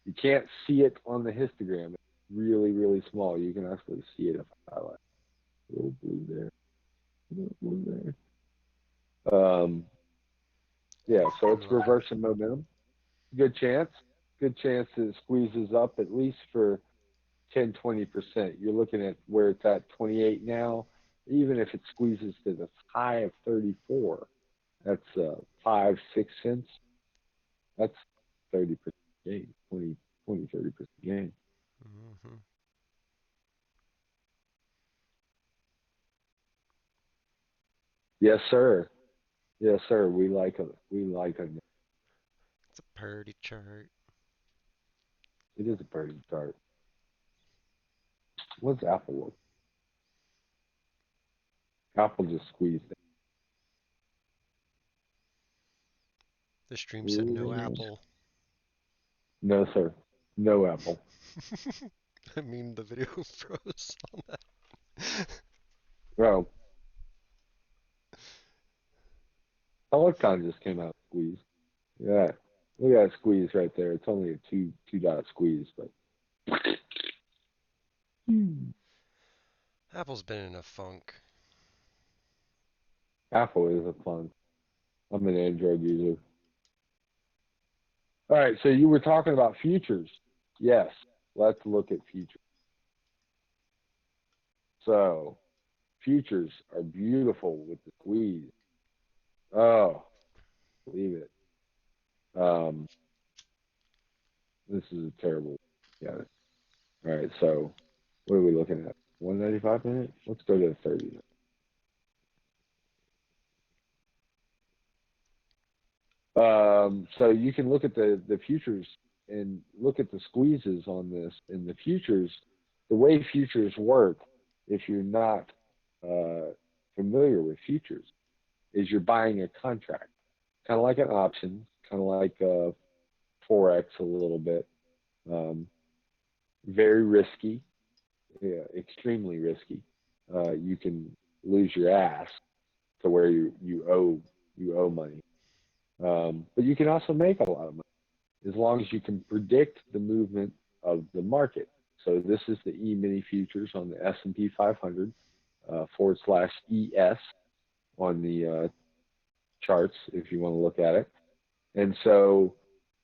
You can't see it on the histogram. It's really, really small. You can actually see it if I highlight. A little blue there. A little blue there. Yeah, so it's reversing momentum. Good chance. Good chance that it squeezes up at least for 10, 20%. You're looking at where it's at 28 now. Even if it squeezes to the high of 34, that's 5-6 cents. That's 30% gain, 30% gain. Mm-hmm. Yes, sir. Yes, sir. We like it. It's a pretty chart. It is a pretty chart. What's Apple look? Apple just squeezed it. The stream said no Apple. No, sir. No Apple. I mean, the video froze on that. Bro. Peloton just came out squeeze. Yeah. Look at that squeeze right there. It's only a two dot squeeze, but Apple's been in a funk. Apple is a fun. I'm an Android user. All right, so you were talking about futures. Yes, let's look at futures. So, futures are beautiful with the squeeze. Oh, believe it. This is a terrible. Yeah. All right, so what are we looking at? 195 minute? Let's go to the 30. So you can look at the futures and look at the squeezes on this. In the futures, the way futures work, if you're not familiar with futures, is you're buying a contract, kind of like an option, kind of like Forex a little bit. Very risky, yeah, extremely risky. You can lose your ass to where you owe money. But you can also make a lot of money as long as you can predict the movement of the market. So this is the E-mini futures on the S&P 500 /ES on the charts if you want to look at it. And so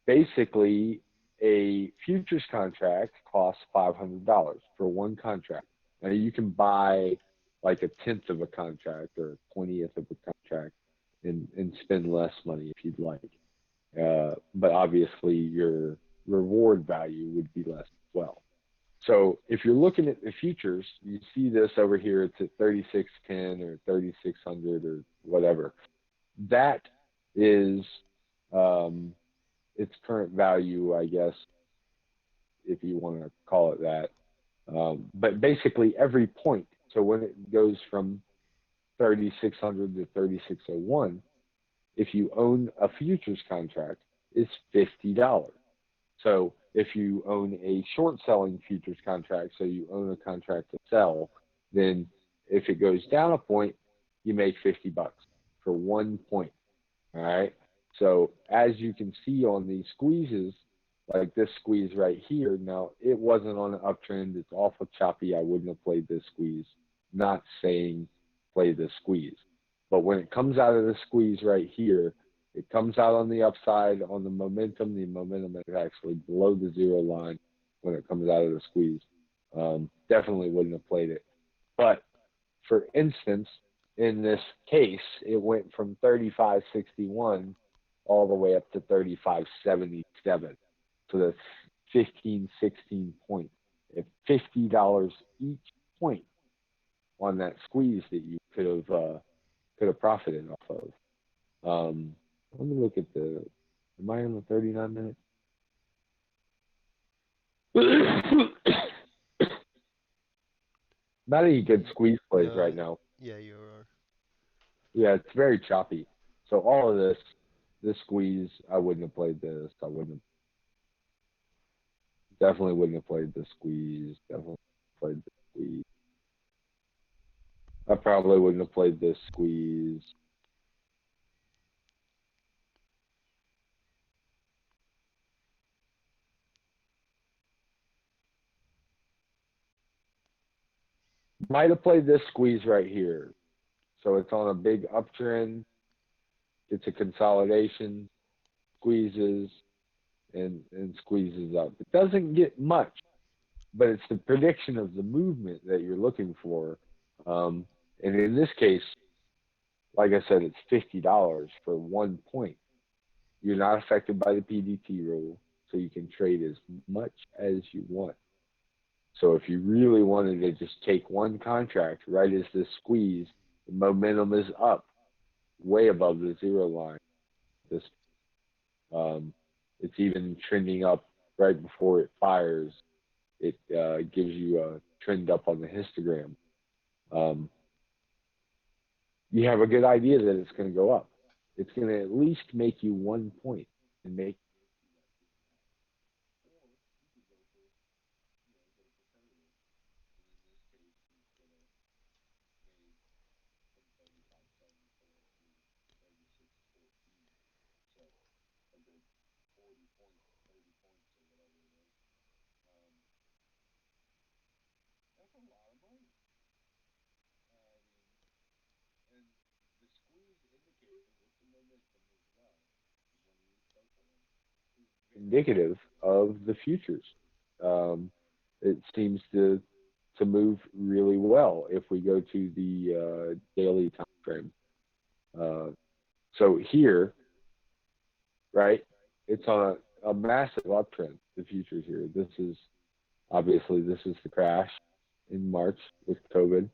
basically a futures contract costs $500 for one contract. Now you can buy like a tenth of a contract or a 20th of a contract and spend less money if you'd like. But obviously your reward value would be less as well. So if you're looking at the futures, you see this over here, it's at 3610 or 3600 or whatever. That is its current value, I guess, if you want to call it that. But basically every point, so when it goes from 3600 to 3601, if you own a futures contract, it's $50. So if you own a short selling futures contract, so you own a contract to sell, then if it goes down a point, you make $50 for 1 point. All right. So as you can see on these squeezes, like this squeeze right here, now it wasn't on an uptrend. It's awful choppy. I wouldn't have played this squeeze. Not saying play this squeeze. But when it comes out of the squeeze right here, it comes out on the upside on the momentum. The momentum is actually below the zero line when it comes out of the squeeze. Definitely wouldn't have played it. But for instance, in this case, it went from 35.61 all the way up to 35.77. So that's 15, 16 points. At $50 each point on that squeeze that you could have profited off of. Let me look at am I on the 39 minutes? Not any good squeeze plays right now. Yeah, you are. Yeah, it's very choppy. So all of this squeeze, I wouldn't have played this. I wouldn't have. Definitely wouldn't have played the squeeze. Definitely played the squeeze. I probably wouldn't have played this squeeze. Might have played this squeeze right here. So it's on a big uptrend. It's a consolidation, squeezes, and squeezes up. It doesn't get much, but it's the prediction of the movement that you're looking for. And in this case, like I said, it's $50 for 1 point. You're not affected by the PDT rule, so you can trade as much as you want. So if you really wanted to just take one contract right as this squeeze, the momentum is up, way above the zero line. This it's even trending up right before it fires. It gives you a trend up on the histogram. You have a good idea that it's going to go up. It's going to at least make you 1 point and make indicative of the futures. It seems to move really well if we go to the daily time frame. So here, right, it's on a massive uptrend. The futures here. This is obviously this is the crash in March with COVID,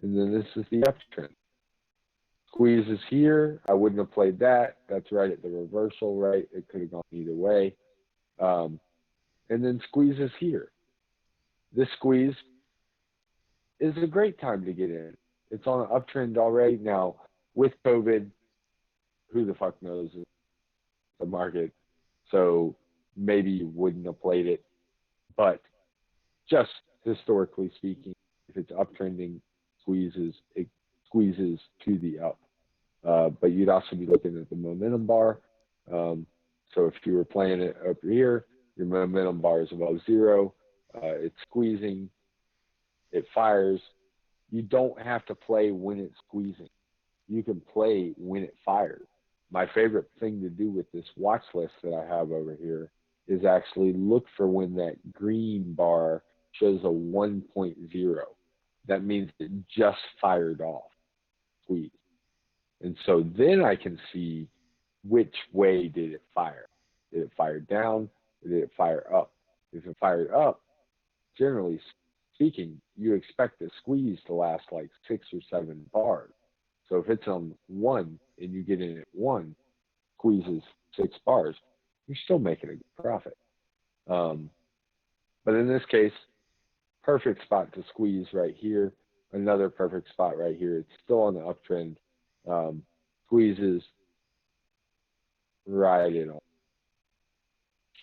and then this is the uptrend. Squeeze is here. I wouldn't have played that. That's right at the reversal, right? It could have gone either way. And then squeeze is here. This squeeze is a great time to get in. It's on an uptrend already. Now, with COVID, who the fuck knows the market? So maybe you wouldn't have played it. But just historically speaking, if it's uptrending, it squeezes to the up. But you'd also be looking at the momentum bar. So if you were playing it up here, your momentum bar is above zero. It's squeezing. It fires. You don't have to play when it's squeezing. You can play when it fires. My favorite thing to do with this watch list that I have over here is actually look for when that green bar shows a 1.0. That means it just fired off, squeeze. And so then I can see which way did it fire. Did it fire down or did it fire up? If it fired up, generally speaking, you expect the squeeze to last like 6 or 7 bars. So if it's on one and you get in at one, squeezes 6 bars, you're still making a good profit. But in this case, perfect spot to squeeze right here. Another perfect spot right here. It's still on the uptrend. Squeezes right in on.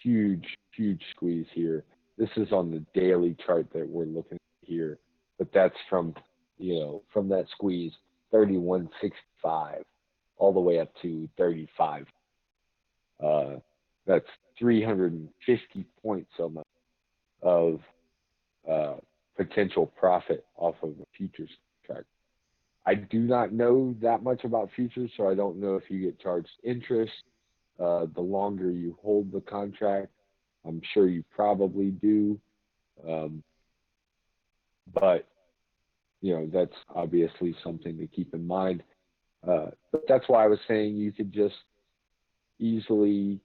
Huge, huge squeeze here. This is on the daily chart that we're looking at here, but that's from, from that squeeze 31.65 all the way up to 35. That's 350 points of potential profit off of a futures contract. I do not know that much about futures, so I don't know if you get charged interest the longer you hold the contract. I'm sure you probably do. But, that's obviously something to keep in mind. But that's why I was saying you could just easily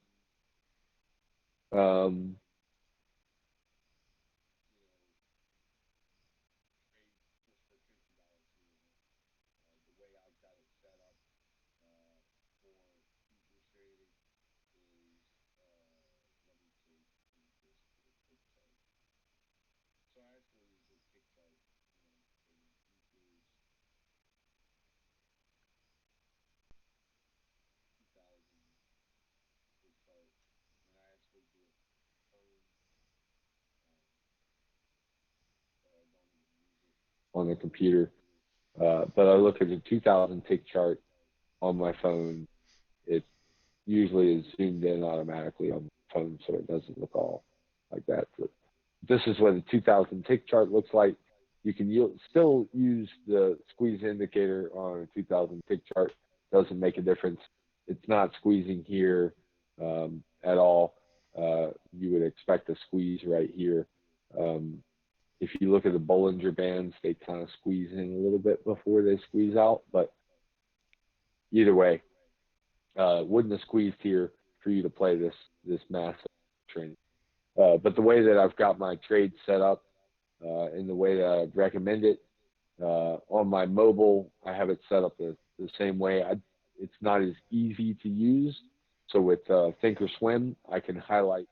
on the computer. But I look at the 2000 tick chart on my phone. It usually is zoomed in automatically on the phone, so it doesn't look all like that. But this is what a 2000 tick chart looks like. You can still use the squeeze indicator on a 2000 tick chart. Doesn't make a difference. It's not squeezing here at all. You would expect a squeeze right here. If you look at the Bollinger Bands, they kind of squeeze in a little bit before they squeeze out. But either way, wouldn't have squeezed here for you to play this massive training. But the way that I've got my trade set up and the way that I recommend it, on my mobile, I have it set up the same way. It's not as easy to use. So with Thinkorswim, I can highlight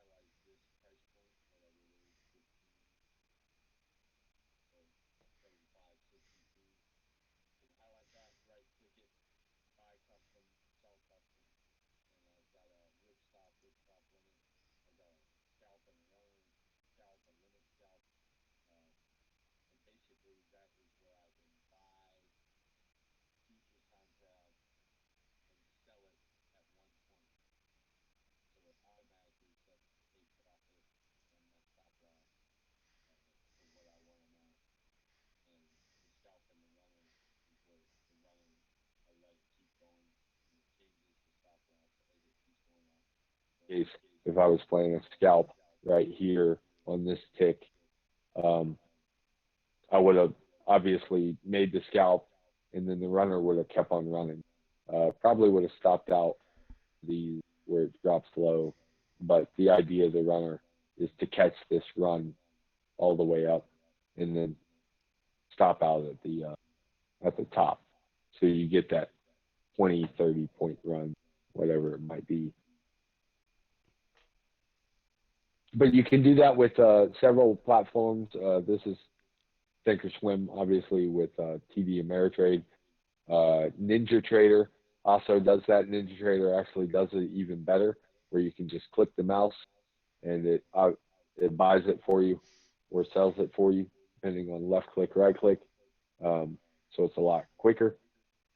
case if I was playing a scalp right here on this tick, I would have obviously made the scalp, and then the runner would have kept on running. Probably would have stopped out where it drops low, but the idea of the runner is to catch this run all the way up and then stop out at the top, so you get that 20, 30-point run, whatever it might be. But you can do that with several platforms. This is Thinkorswim, obviously, with TD Ameritrade. NinjaTrader also does that. NinjaTrader actually does it even better, where you can just click the mouse and it buys it for you or sells it for you, depending on left click, right click. So it's a lot quicker.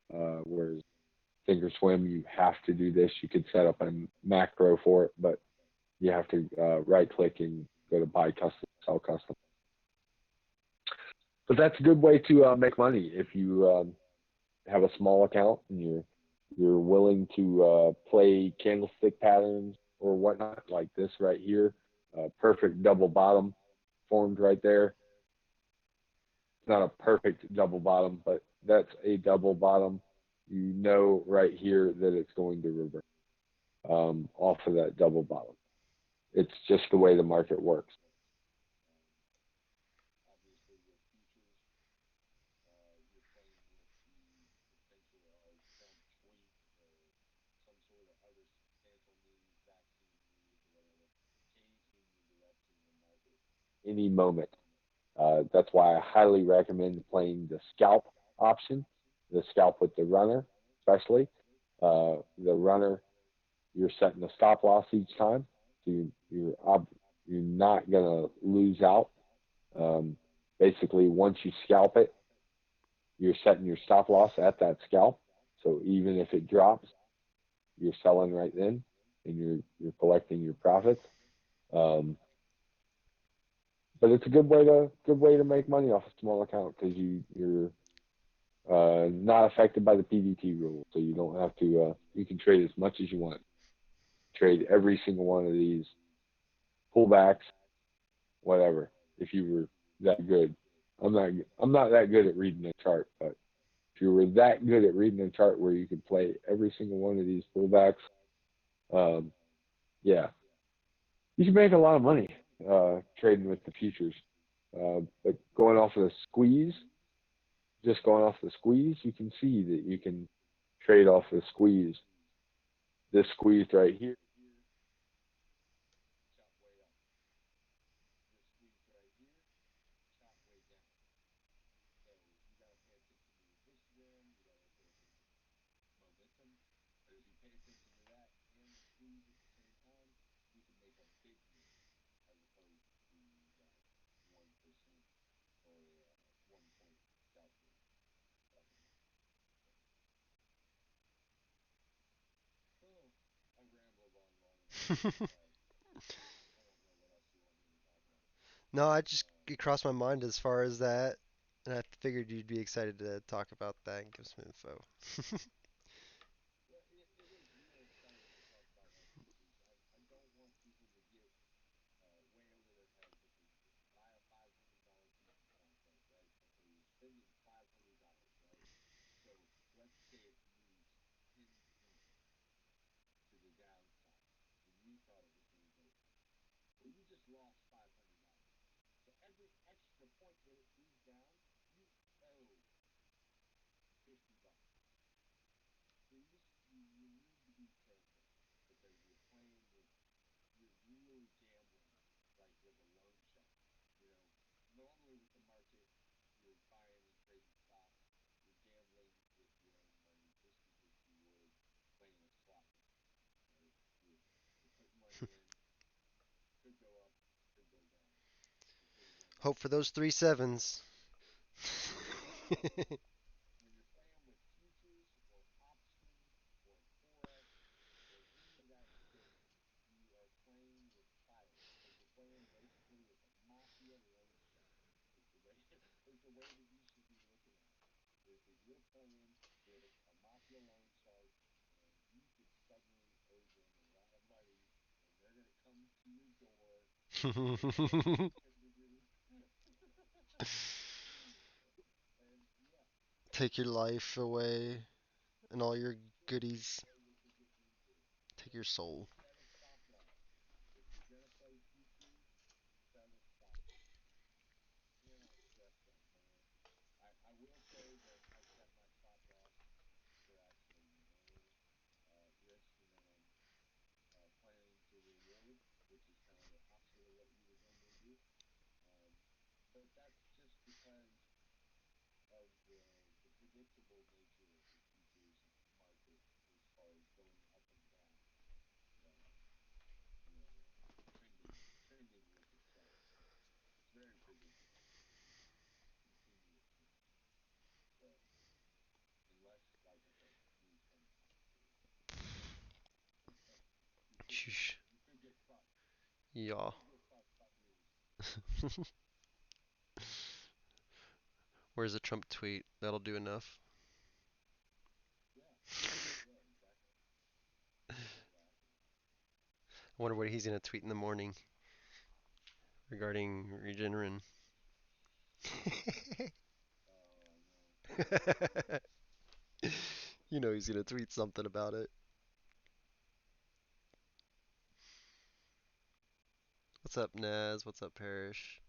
Whereas Thinkorswim, you have to do this. You could set up a macro for it, but you have to right click and go to buy custom, sell custom. But that's a good way to make money if you have a small account and you're willing to play candlestick patterns or whatnot, like this right here. Perfect double bottom formed right there. It's not a perfect double bottom, but that's a double bottom. You know right here that it's going to reverse off of that double bottom. It's just the way the market works. Any moment. That's why I highly recommend playing the scalp option, the scalp with the runner, especially. The runner, you're setting a stop loss each time, so you're not gonna lose out. Basically, once you scalp it, you're setting your stop loss at that scalp. So even if it drops, you're selling right then, and you're collecting your profits. But it's a good way to make money off a small account because you're not affected by the PDT rule, so you don't have to. You can trade as much as you want. Trade every single one of these pullbacks, whatever. If you were that good, I'm not that good at reading a chart, but if you were that good at reading a chart where you could play every single one of these pullbacks, yeah, you can make a lot of money trading with the futures. But going off of the squeeze, just going off the squeeze, you can see that you can trade off the squeeze. This squeeze right here. No, I just it crossed my mind as far as that, and I figured you'd be excited to talk about that and give some info. Hope for those three sevens. Take your life away and all your goodies. Take your soul. Sheesh. Yeah. Where's the Trump tweet? That'll do enough. I wonder what he's gonna tweet in the morning regarding Regeneron. You know he's gonna tweet something about it. What's up, Naz? What's up, Parrish?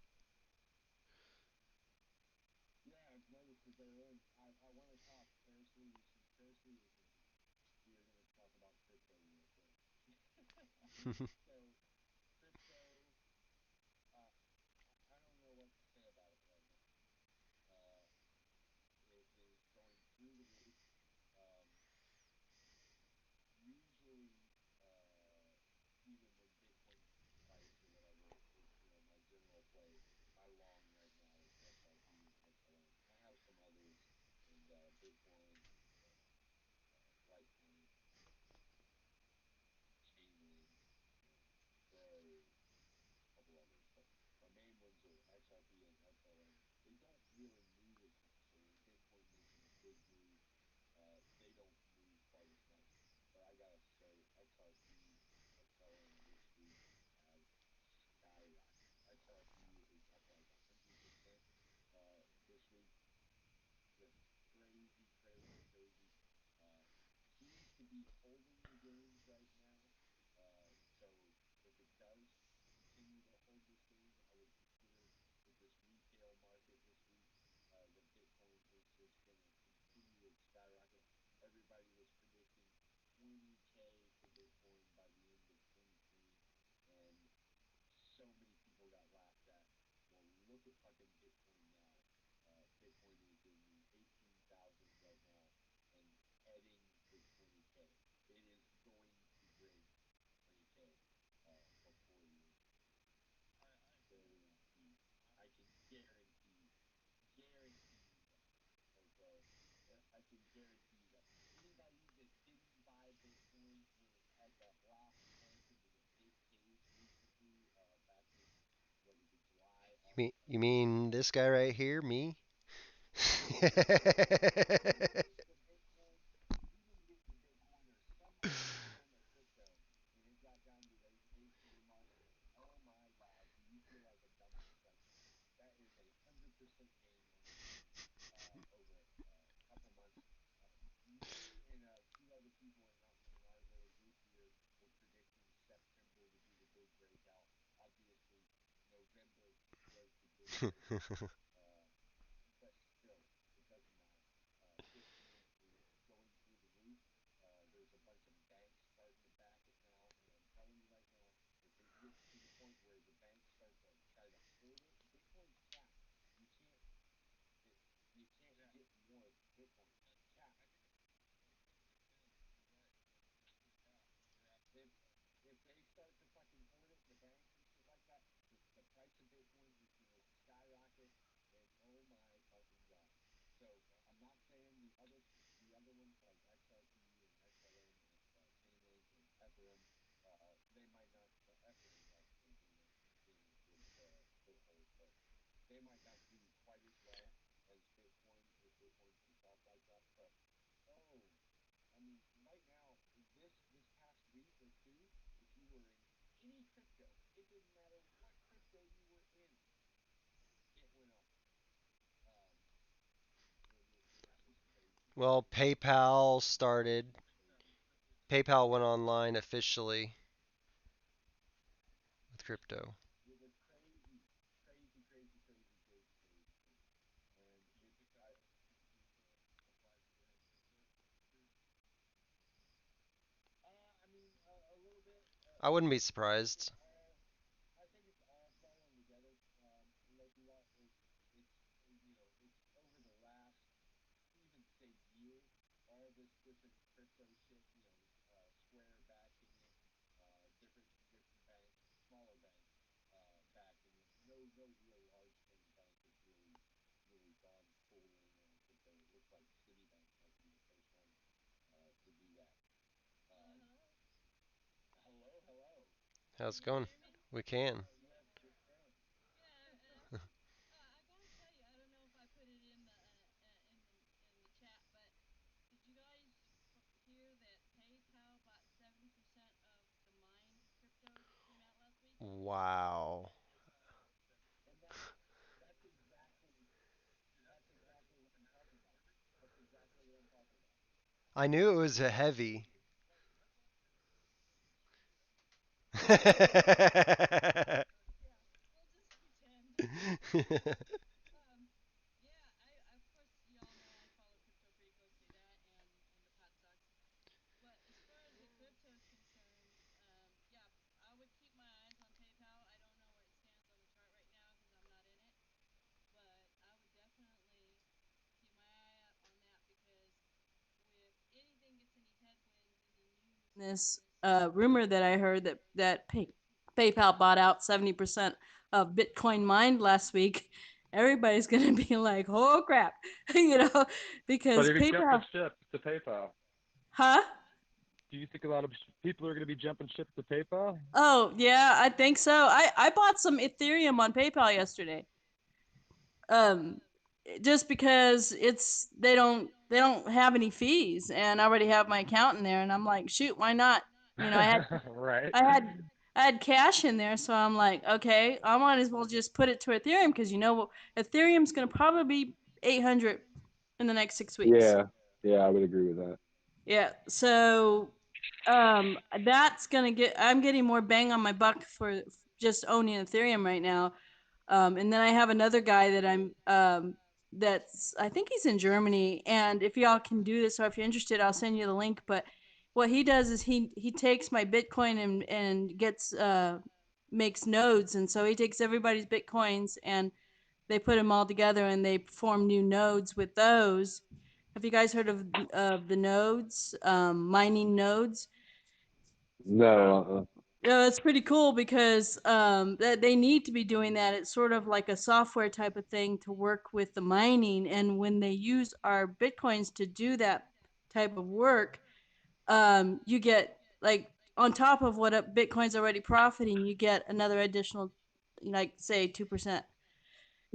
You mean this guy right here, me? Well, PayPal went online officially with crypto. I wouldn't be surprised. How's it going? We can. Wow. I knew it was a heavy. This rumor that I heard that PayPal bought out 70% of Bitcoin mined last week. Everybody's gonna be like, "Oh crap," But because if you jump PayPal, ship to PayPal, huh? do you think a lot of people are going to be jumping ship to PayPal? Oh yeah, I think so. I bought some Ethereum on PayPal yesterday. Um, just because they don't have any fees, and I already have my account in there, and I'm like, shoot, why not? I had Right. I had I had cash in there, so I'm like, okay, I might as well just put it to Ethereum because Ethereum's gonna probably be 800 in the next 6 weeks. Yeah, yeah, I would agree with that. Yeah, so that's gonna get. I'm getting more bang on my buck for just owning Ethereum right now. And then I have another guy that that's I think he's in Germany, and if y'all can do this or if you're interested, I'll send you the link. But what he does is he takes my Bitcoin and gets makes nodes, and so he takes everybody's Bitcoins and they put them all together and they form new nodes with those. Have you guys heard of the nodes, mining nodes? No, Yeah, it's pretty cool because that they need to be doing that. It's sort of like a software type of thing to work with the mining, and when they use our bitcoins to do that type of work, you get like on top of what a bitcoin's already profiting, you get another additional, like say 2%.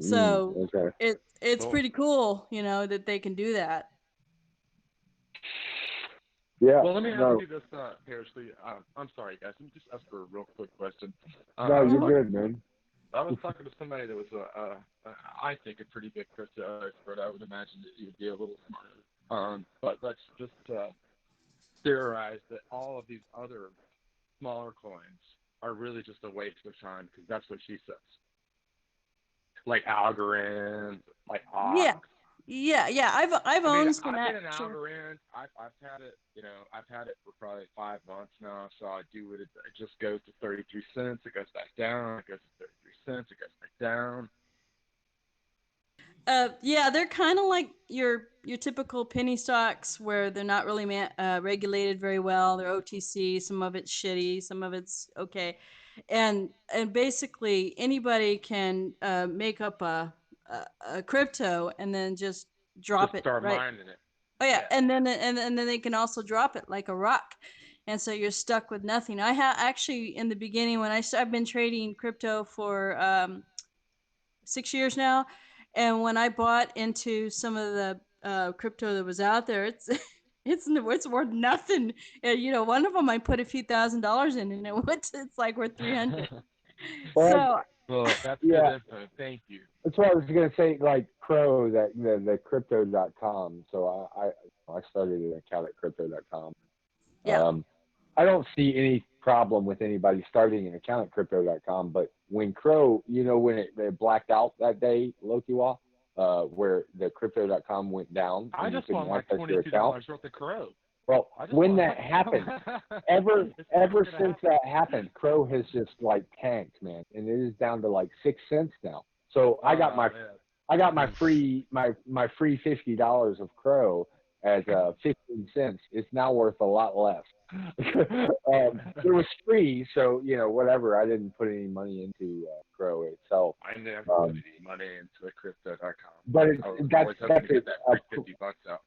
So Okay. it's Cool. pretty cool, that they can do that. Yeah. Well, let me No. ask you this, Parrisley. I'm sorry, guys. Let me just ask for a real quick question. No, you're good, man. I was talking to somebody that was, I think, a pretty big crypto expert. I would imagine that you'd be a little smarter. But let's just theorize that all of these other smaller coins are really just a waste of time because that's what she says. Like Algorand, like Yeah. Ox. Yeah. I've owned some I've been an actual. Algorand. I've had it, I've had it for probably 5 months now. So I do it. It just goes to 33 cents. It goes back down. It goes to 33 cents. It goes back down. Yeah, they're kind of like your typical penny stocks where they're not really regulated very well. They're OTC. Some of it's shitty. Some of it's okay, and basically anybody can make up a crypto and then just drop Just it, start right? mining it. Oh yeah, and then they can also drop it like a rock, and so you're stuck with nothing. I have actually in the beginning when I've been trading crypto for 6 years now, and when I bought into some of the crypto that was out there, it's worth nothing. One of them I put a few $1,000s in, and it's like worth 300. Well, Well, that's yeah. good info. Thank you. That's what I was gonna say. Like Crow, that the crypto.com. So I started an account at crypto.com. Yeah. I don't see any problem with anybody starting an account at crypto.com, but when Crow, when it blacked out that day, Lokiwa, where the crypto.com went down, I and you just couldn't won like access your account. $22 worth of Crow. Well, when that happened, ever since that happened, Crow has just like tanked, man, and it is down to like 6 cents now. So I got my free $50 of Crow at 15 cents. It's now worth a lot less. It was free, so whatever. I didn't put any money into Crow itself. I never put any money into a crypto.com. But that's to get that free $50 out.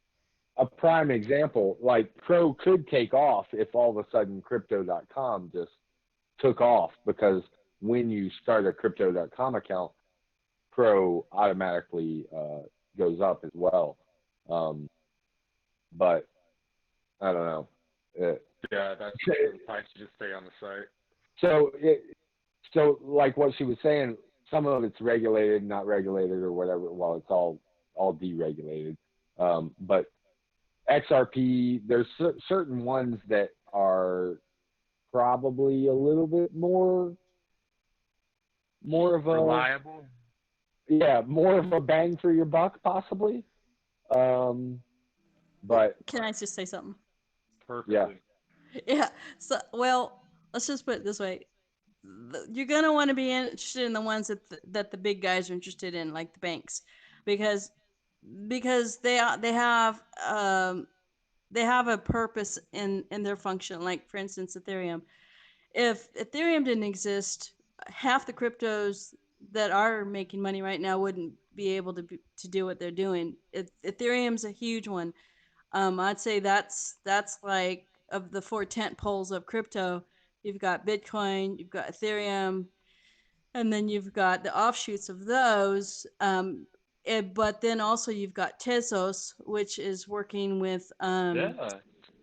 A prime example. Like Crow could take off if all of a sudden crypto.com just took off, because when you start a crypto.com account, Crow automatically goes up as well. But I don't know. Yeah, that's nice to just stay on the site. So like what she was saying, some of it's regulated, not regulated, or whatever. Well, it's all deregulated. But XRP, there's certain ones that are probably a little bit more of a reliable. Yeah, more of a bang for your buck, possibly. But can I just say something? Perfectly. Yeah. So, well, let's just put it this way: you're gonna want to be interested in the ones that the big guys are interested in, like the banks, because they have a purpose in their function. Like for instance, Ethereum. If Ethereum didn't exist, half the cryptos that are making money right now wouldn't be able to do what they're doing. Ethereum's a huge one. I'd say that's like of the 4 tent poles of crypto. You've got Bitcoin, you've got Ethereum, and then you've got the offshoots of those. But then also you've got Tezos, which is working with the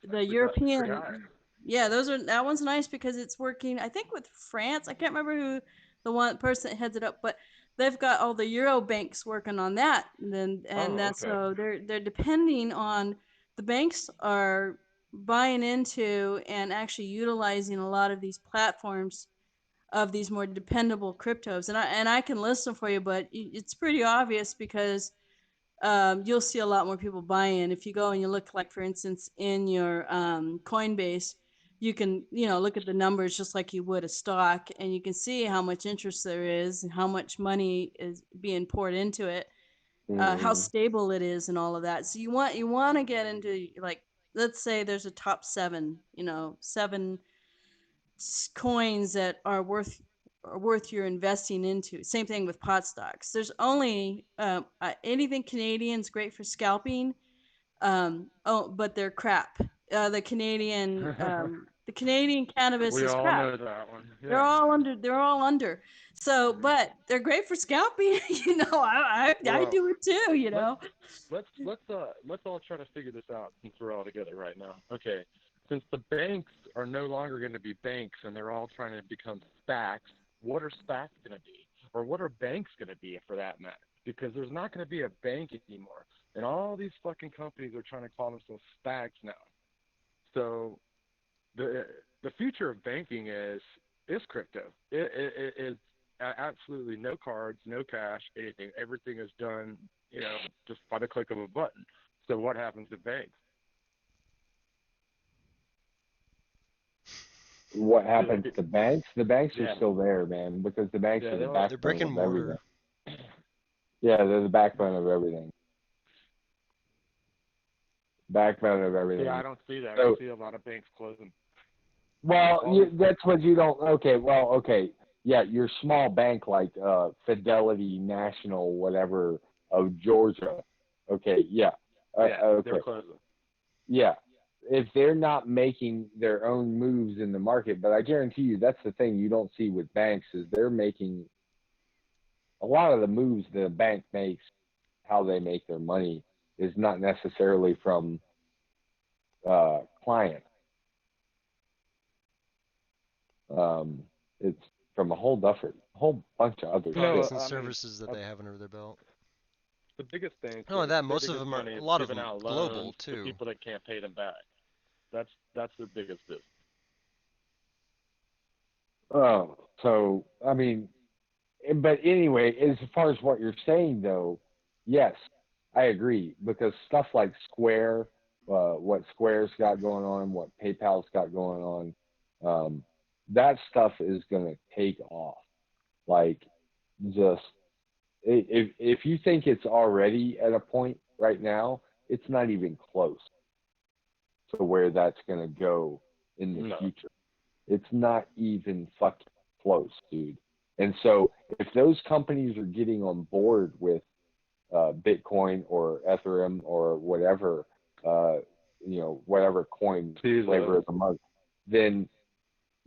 European. Yeah, that one's nice because it's working, I think, with France. I can't remember who the person that heads it up, but they've got all the Euro banks working on that. So they're depending on, the banks are buying into and actually utilizing a lot of these platforms of these more dependable cryptos. And I can list them for you, but it's pretty obvious because you'll see a lot more people buying. If you go and you look, like for instance, in your Coinbase, you can look at the numbers just like you would a stock, and you can see how much interest there is, and how much money is being poured into it, how stable it is, and all of that. So you want to get into, like, let's say there's a top 7 coins that are worth you're investing into. Same thing with pot stocks. There's only anything Canadian's great for scalping, but they're crap. the Canadian the Canadian cannabis We is all crap. know that one. Yeah. They're all under. So, but they're great for scalping. I Well, do it too. Let's all try to figure this out since we're all together right now. Okay, since the banks are no longer going to be banks and they're all trying to become SPACs, what are SPACs going to be, or what are banks going to be for that matter? Because there's not going to be a bank anymore, and all these fucking companies are trying to call themselves SPACs now. So the future of banking is crypto. It is absolutely no cards, no cash, anything. Everything is done, just by the click of a button. So what happens to banks? What happens to banks? The banks are Yeah. still there, man, because the banks Yeah, are the they're backbone brick and of mortar. everything. Yeah, they're the backbone of everything. Backbone of everything. Yeah, I don't see that. So, I see a lot of banks closing. well, that's what you don't. Okay. Yeah, your small bank like Fidelity National, whatever, of Georgia. Okay, yeah. Okay. They're closing. Yeah. If they're not making their own moves in the market, but I guarantee you that's the thing you don't see with banks is they're making a lot of the moves the bank makes, how they make their money is not necessarily from clients. It's from a whole bunch of other Products shit. and services that they have under their belt. The biggest thing. Not only that, most of them are a lot of them global to too. people that can't pay them back. That's their biggest business. Oh, so I mean, but anyway, as far as what you're saying though, yes, I agree because stuff like Square, what Square's got going on, what PayPal's got going on, that stuff is going to take off. Like, just if you think it's already at a point right now, it's not even close to where that's going to go in the future. It's not even fucking close, dude. And so if those companies are getting on board with Bitcoin or Ethereum or whatever, whatever coin flavor of the month, then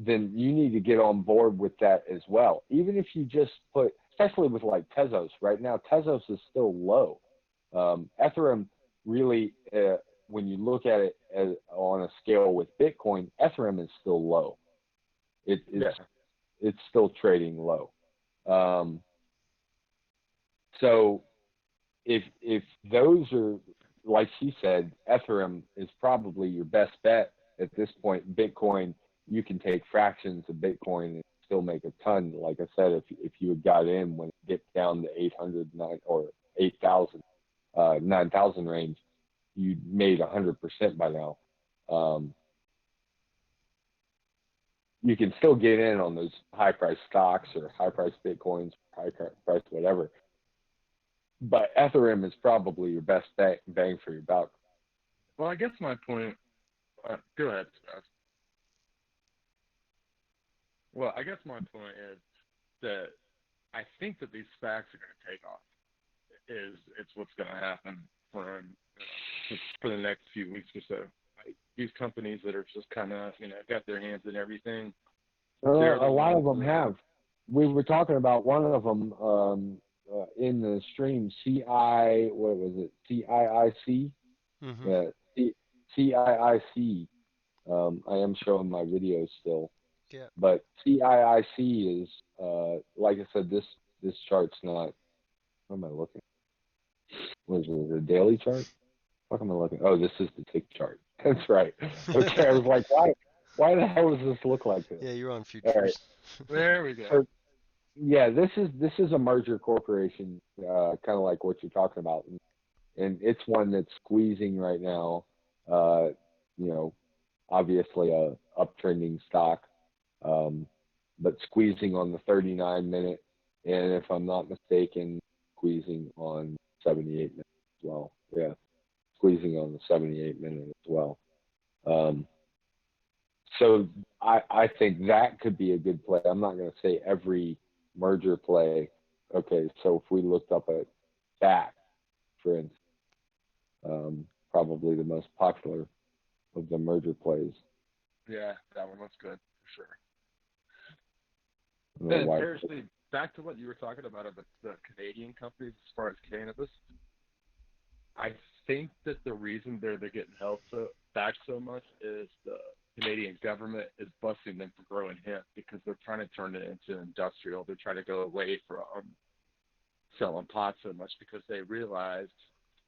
you need to get on board with that as well. Even if you just put, especially with like Tezos right now, Tezos is still low. Ethereum really, when you look at it on a scale with Bitcoin, Ethereum is still low. It's still trading low. So if those are, like she said, Ethereum is probably your best bet at this point. Bitcoin, you can take fractions of Bitcoin and still make a ton. Like I said, if you had got in when it gets down to 800 or 8,000, 9,000 range, you made 100% by now. You can still get in on those high price stocks or high price Bitcoins, high price whatever. But Ethereum is probably your best bang for your buck. Well, I guess my point. Go ahead, Scott. Well, I guess my point is that I think that these SPACs are going to take off. It's what's going to happen for the next few weeks or so. Like, these companies that are just kind of got their hands in everything. A lot of them have. We were talking about one of them in the stream. What was it? CIIC. Mm-hmm. CIIC. I am showing my videos still. Yeah. But CIIC is like I said, this chart's not. What am I looking? Was it the daily chart? What am I looking? Oh, this is the tick chart. That's right. Okay, I was like, why the hell does this look like this? Yeah, you're on futures. All right. There we go. So, yeah, this is a merger corporation, kind of like what you're talking about, and it's one that's squeezing right now. Obviously a uptrending stock, but squeezing on the 39-minute, and if I'm not mistaken, squeezing on 78 minutes as well. Yeah, squeezing on the 78-minute as well. So I think that could be a good play. I'm not going to say every merger play. Okay, so if we looked up at BAC, for instance, probably the most popular of the merger plays. Yeah, that one was good for sure. I don't know And why- seriously, back to what you were talking about the Canadian companies as far as cannabis. I think that the reason they're getting held back so much is the Canadian government is busting them for growing hemp because they're trying to turn it into industrial. They're trying to go away from selling pot so much because they realized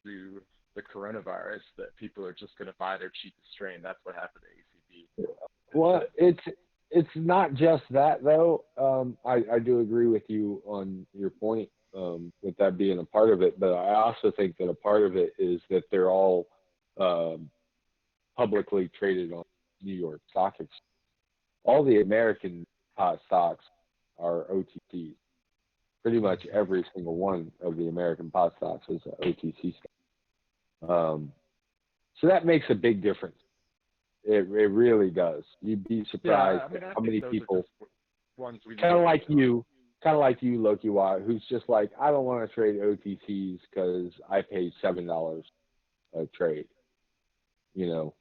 through the coronavirus that people are just going to buy their cheapest strain. That's what happened to ACB. Well, it's not just that though. I do agree with you on your point with that being a part of it, but I also think that a part of it is that they're all publicly traded on New York Stock Exchange. All the American stocks are OTCs. Pretty much every single one of the American pot stocks is an OTC stock. So that makes a big difference. It really does. You'd be surprised how many people, kind of like you, Loki Watt, who's just like, I don't want to trade OTCs because I pay $7 a trade, you know.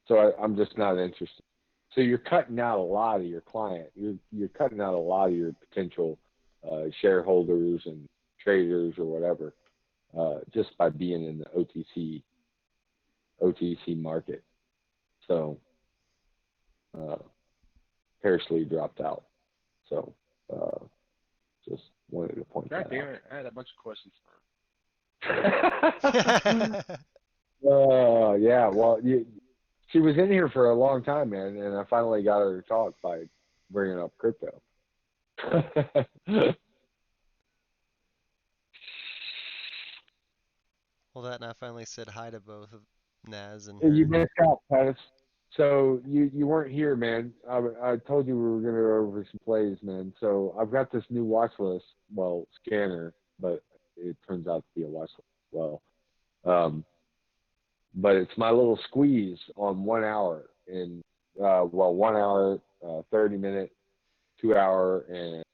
So I'm just not interested. So you're cutting out a lot of your client. You're cutting out a lot of your potential shareholders and traders or whatever just by being in the OTC market. So Parsley dropped out. So just wanted to point God that damn out. it! I had a bunch of questions for her. Yeah, well, she was in here for a long time, man, and I finally got her to talk by bringing up crypto. Well, that and I finally said hi to both of Naz and You her. missed out, Pettis. So you weren't here, man. I told you we were going to go over some plays, man. So I've got this new watch list, scanner, but it turns out to be a watch list as well. But it's my little squeeze on 1 hour in 1 hour, 30 minute, 2 hour, and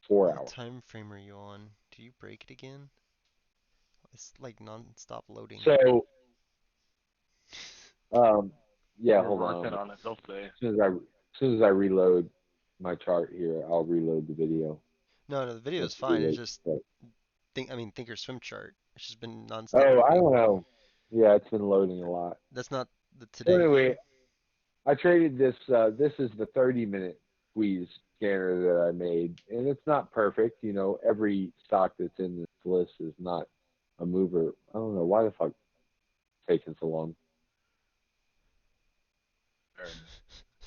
4 hour. What time frame are you on? Do you break it again? It's like non-stop loading. So, yeah, We're hold working on. it, they'll say. As soon as I reload my chart here, I'll reload the video. No, the video is fine. It's just Thinkorswim chart. It's just been non-stop Oh, I loading. don't know. Yeah, it's been loading a lot. That's not the today. So anyway, view? I traded this. This is the 30-minute squeeze scanner that I made, and it's not perfect. You know, every stock that's in this list is not a mover. I don't know why the fuck it's taking so long.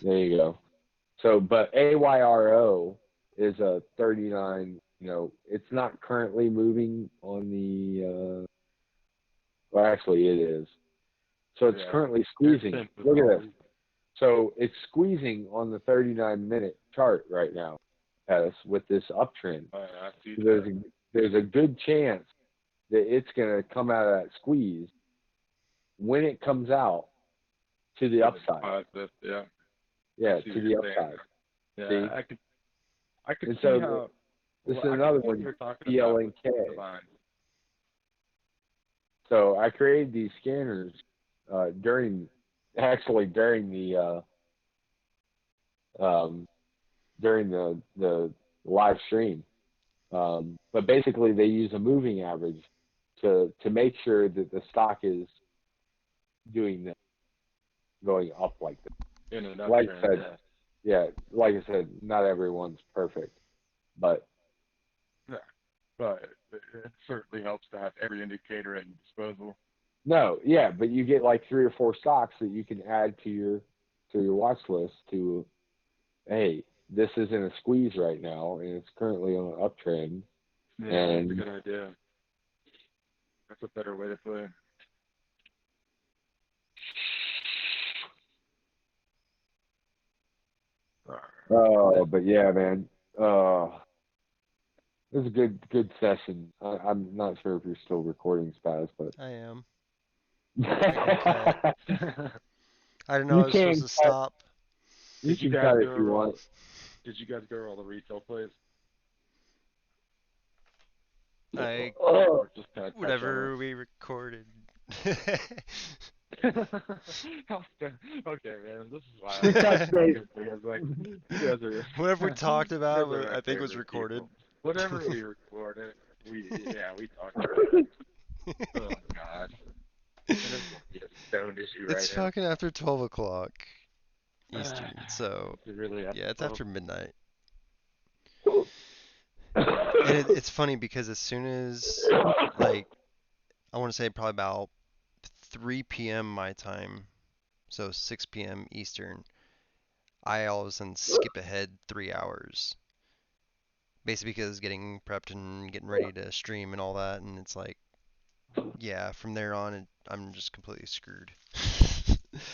There you go. So, but AYRO is a 39. You know, it's not currently moving on the. Well, actually, it is. So it's currently squeezing. Look at this. So it's squeezing on the 39-minute chart right now, Pettis, with this uptrend. There's a good chance that it's going to come out of that squeeze when it comes out to the upside. Yeah, to the upside. Yeah, see? I could And see so how. this is another one, PLNK. So I created these scanners during the live stream. But basically, they use a moving average to make sure that the stock is doing this, going up like this. Like I said, like I said, not everyone's perfect, but it certainly helps to have every indicator at your disposal. No, yeah, but you get like 3 or 4 stocks that you can add to your watch list to, hey, this is in a squeeze right now and it's currently on an uptrend. Yeah, that's a good idea. That's a better way to play. Oh, but yeah, man. It was a good session. I'm not sure if you're still recording, Spaz, but I am. I don't know. I was supposed to stop. You can cut it if you want. Did you guys go over all the retail plays? Whatever we recorded. How okay, man. This is why That's great. because like you guys are Whatever we talked you about, guys are my I think was favorite recorded. people. Whatever we recorded, we talked about it. Oh God, it is gonna be a stoned issue It's right now. fucking after 12 o'clock Eastern, so Is it really yeah, it's after midnight. Cool. And it's funny because as soon as, like, I want to say probably about 3 p.m. my time, so 6 p.m. Eastern, I all of a sudden skip ahead 3 hours. Basically because getting prepped and getting ready to stream and all that, and it's like, yeah, from there on, I'm just completely screwed.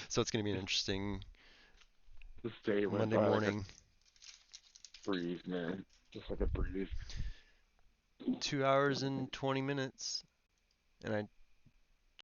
So it's going to be an interesting This day went Monday by morning. like a breeze, man. Just like a breeze. 2 hours and 20 minutes. And I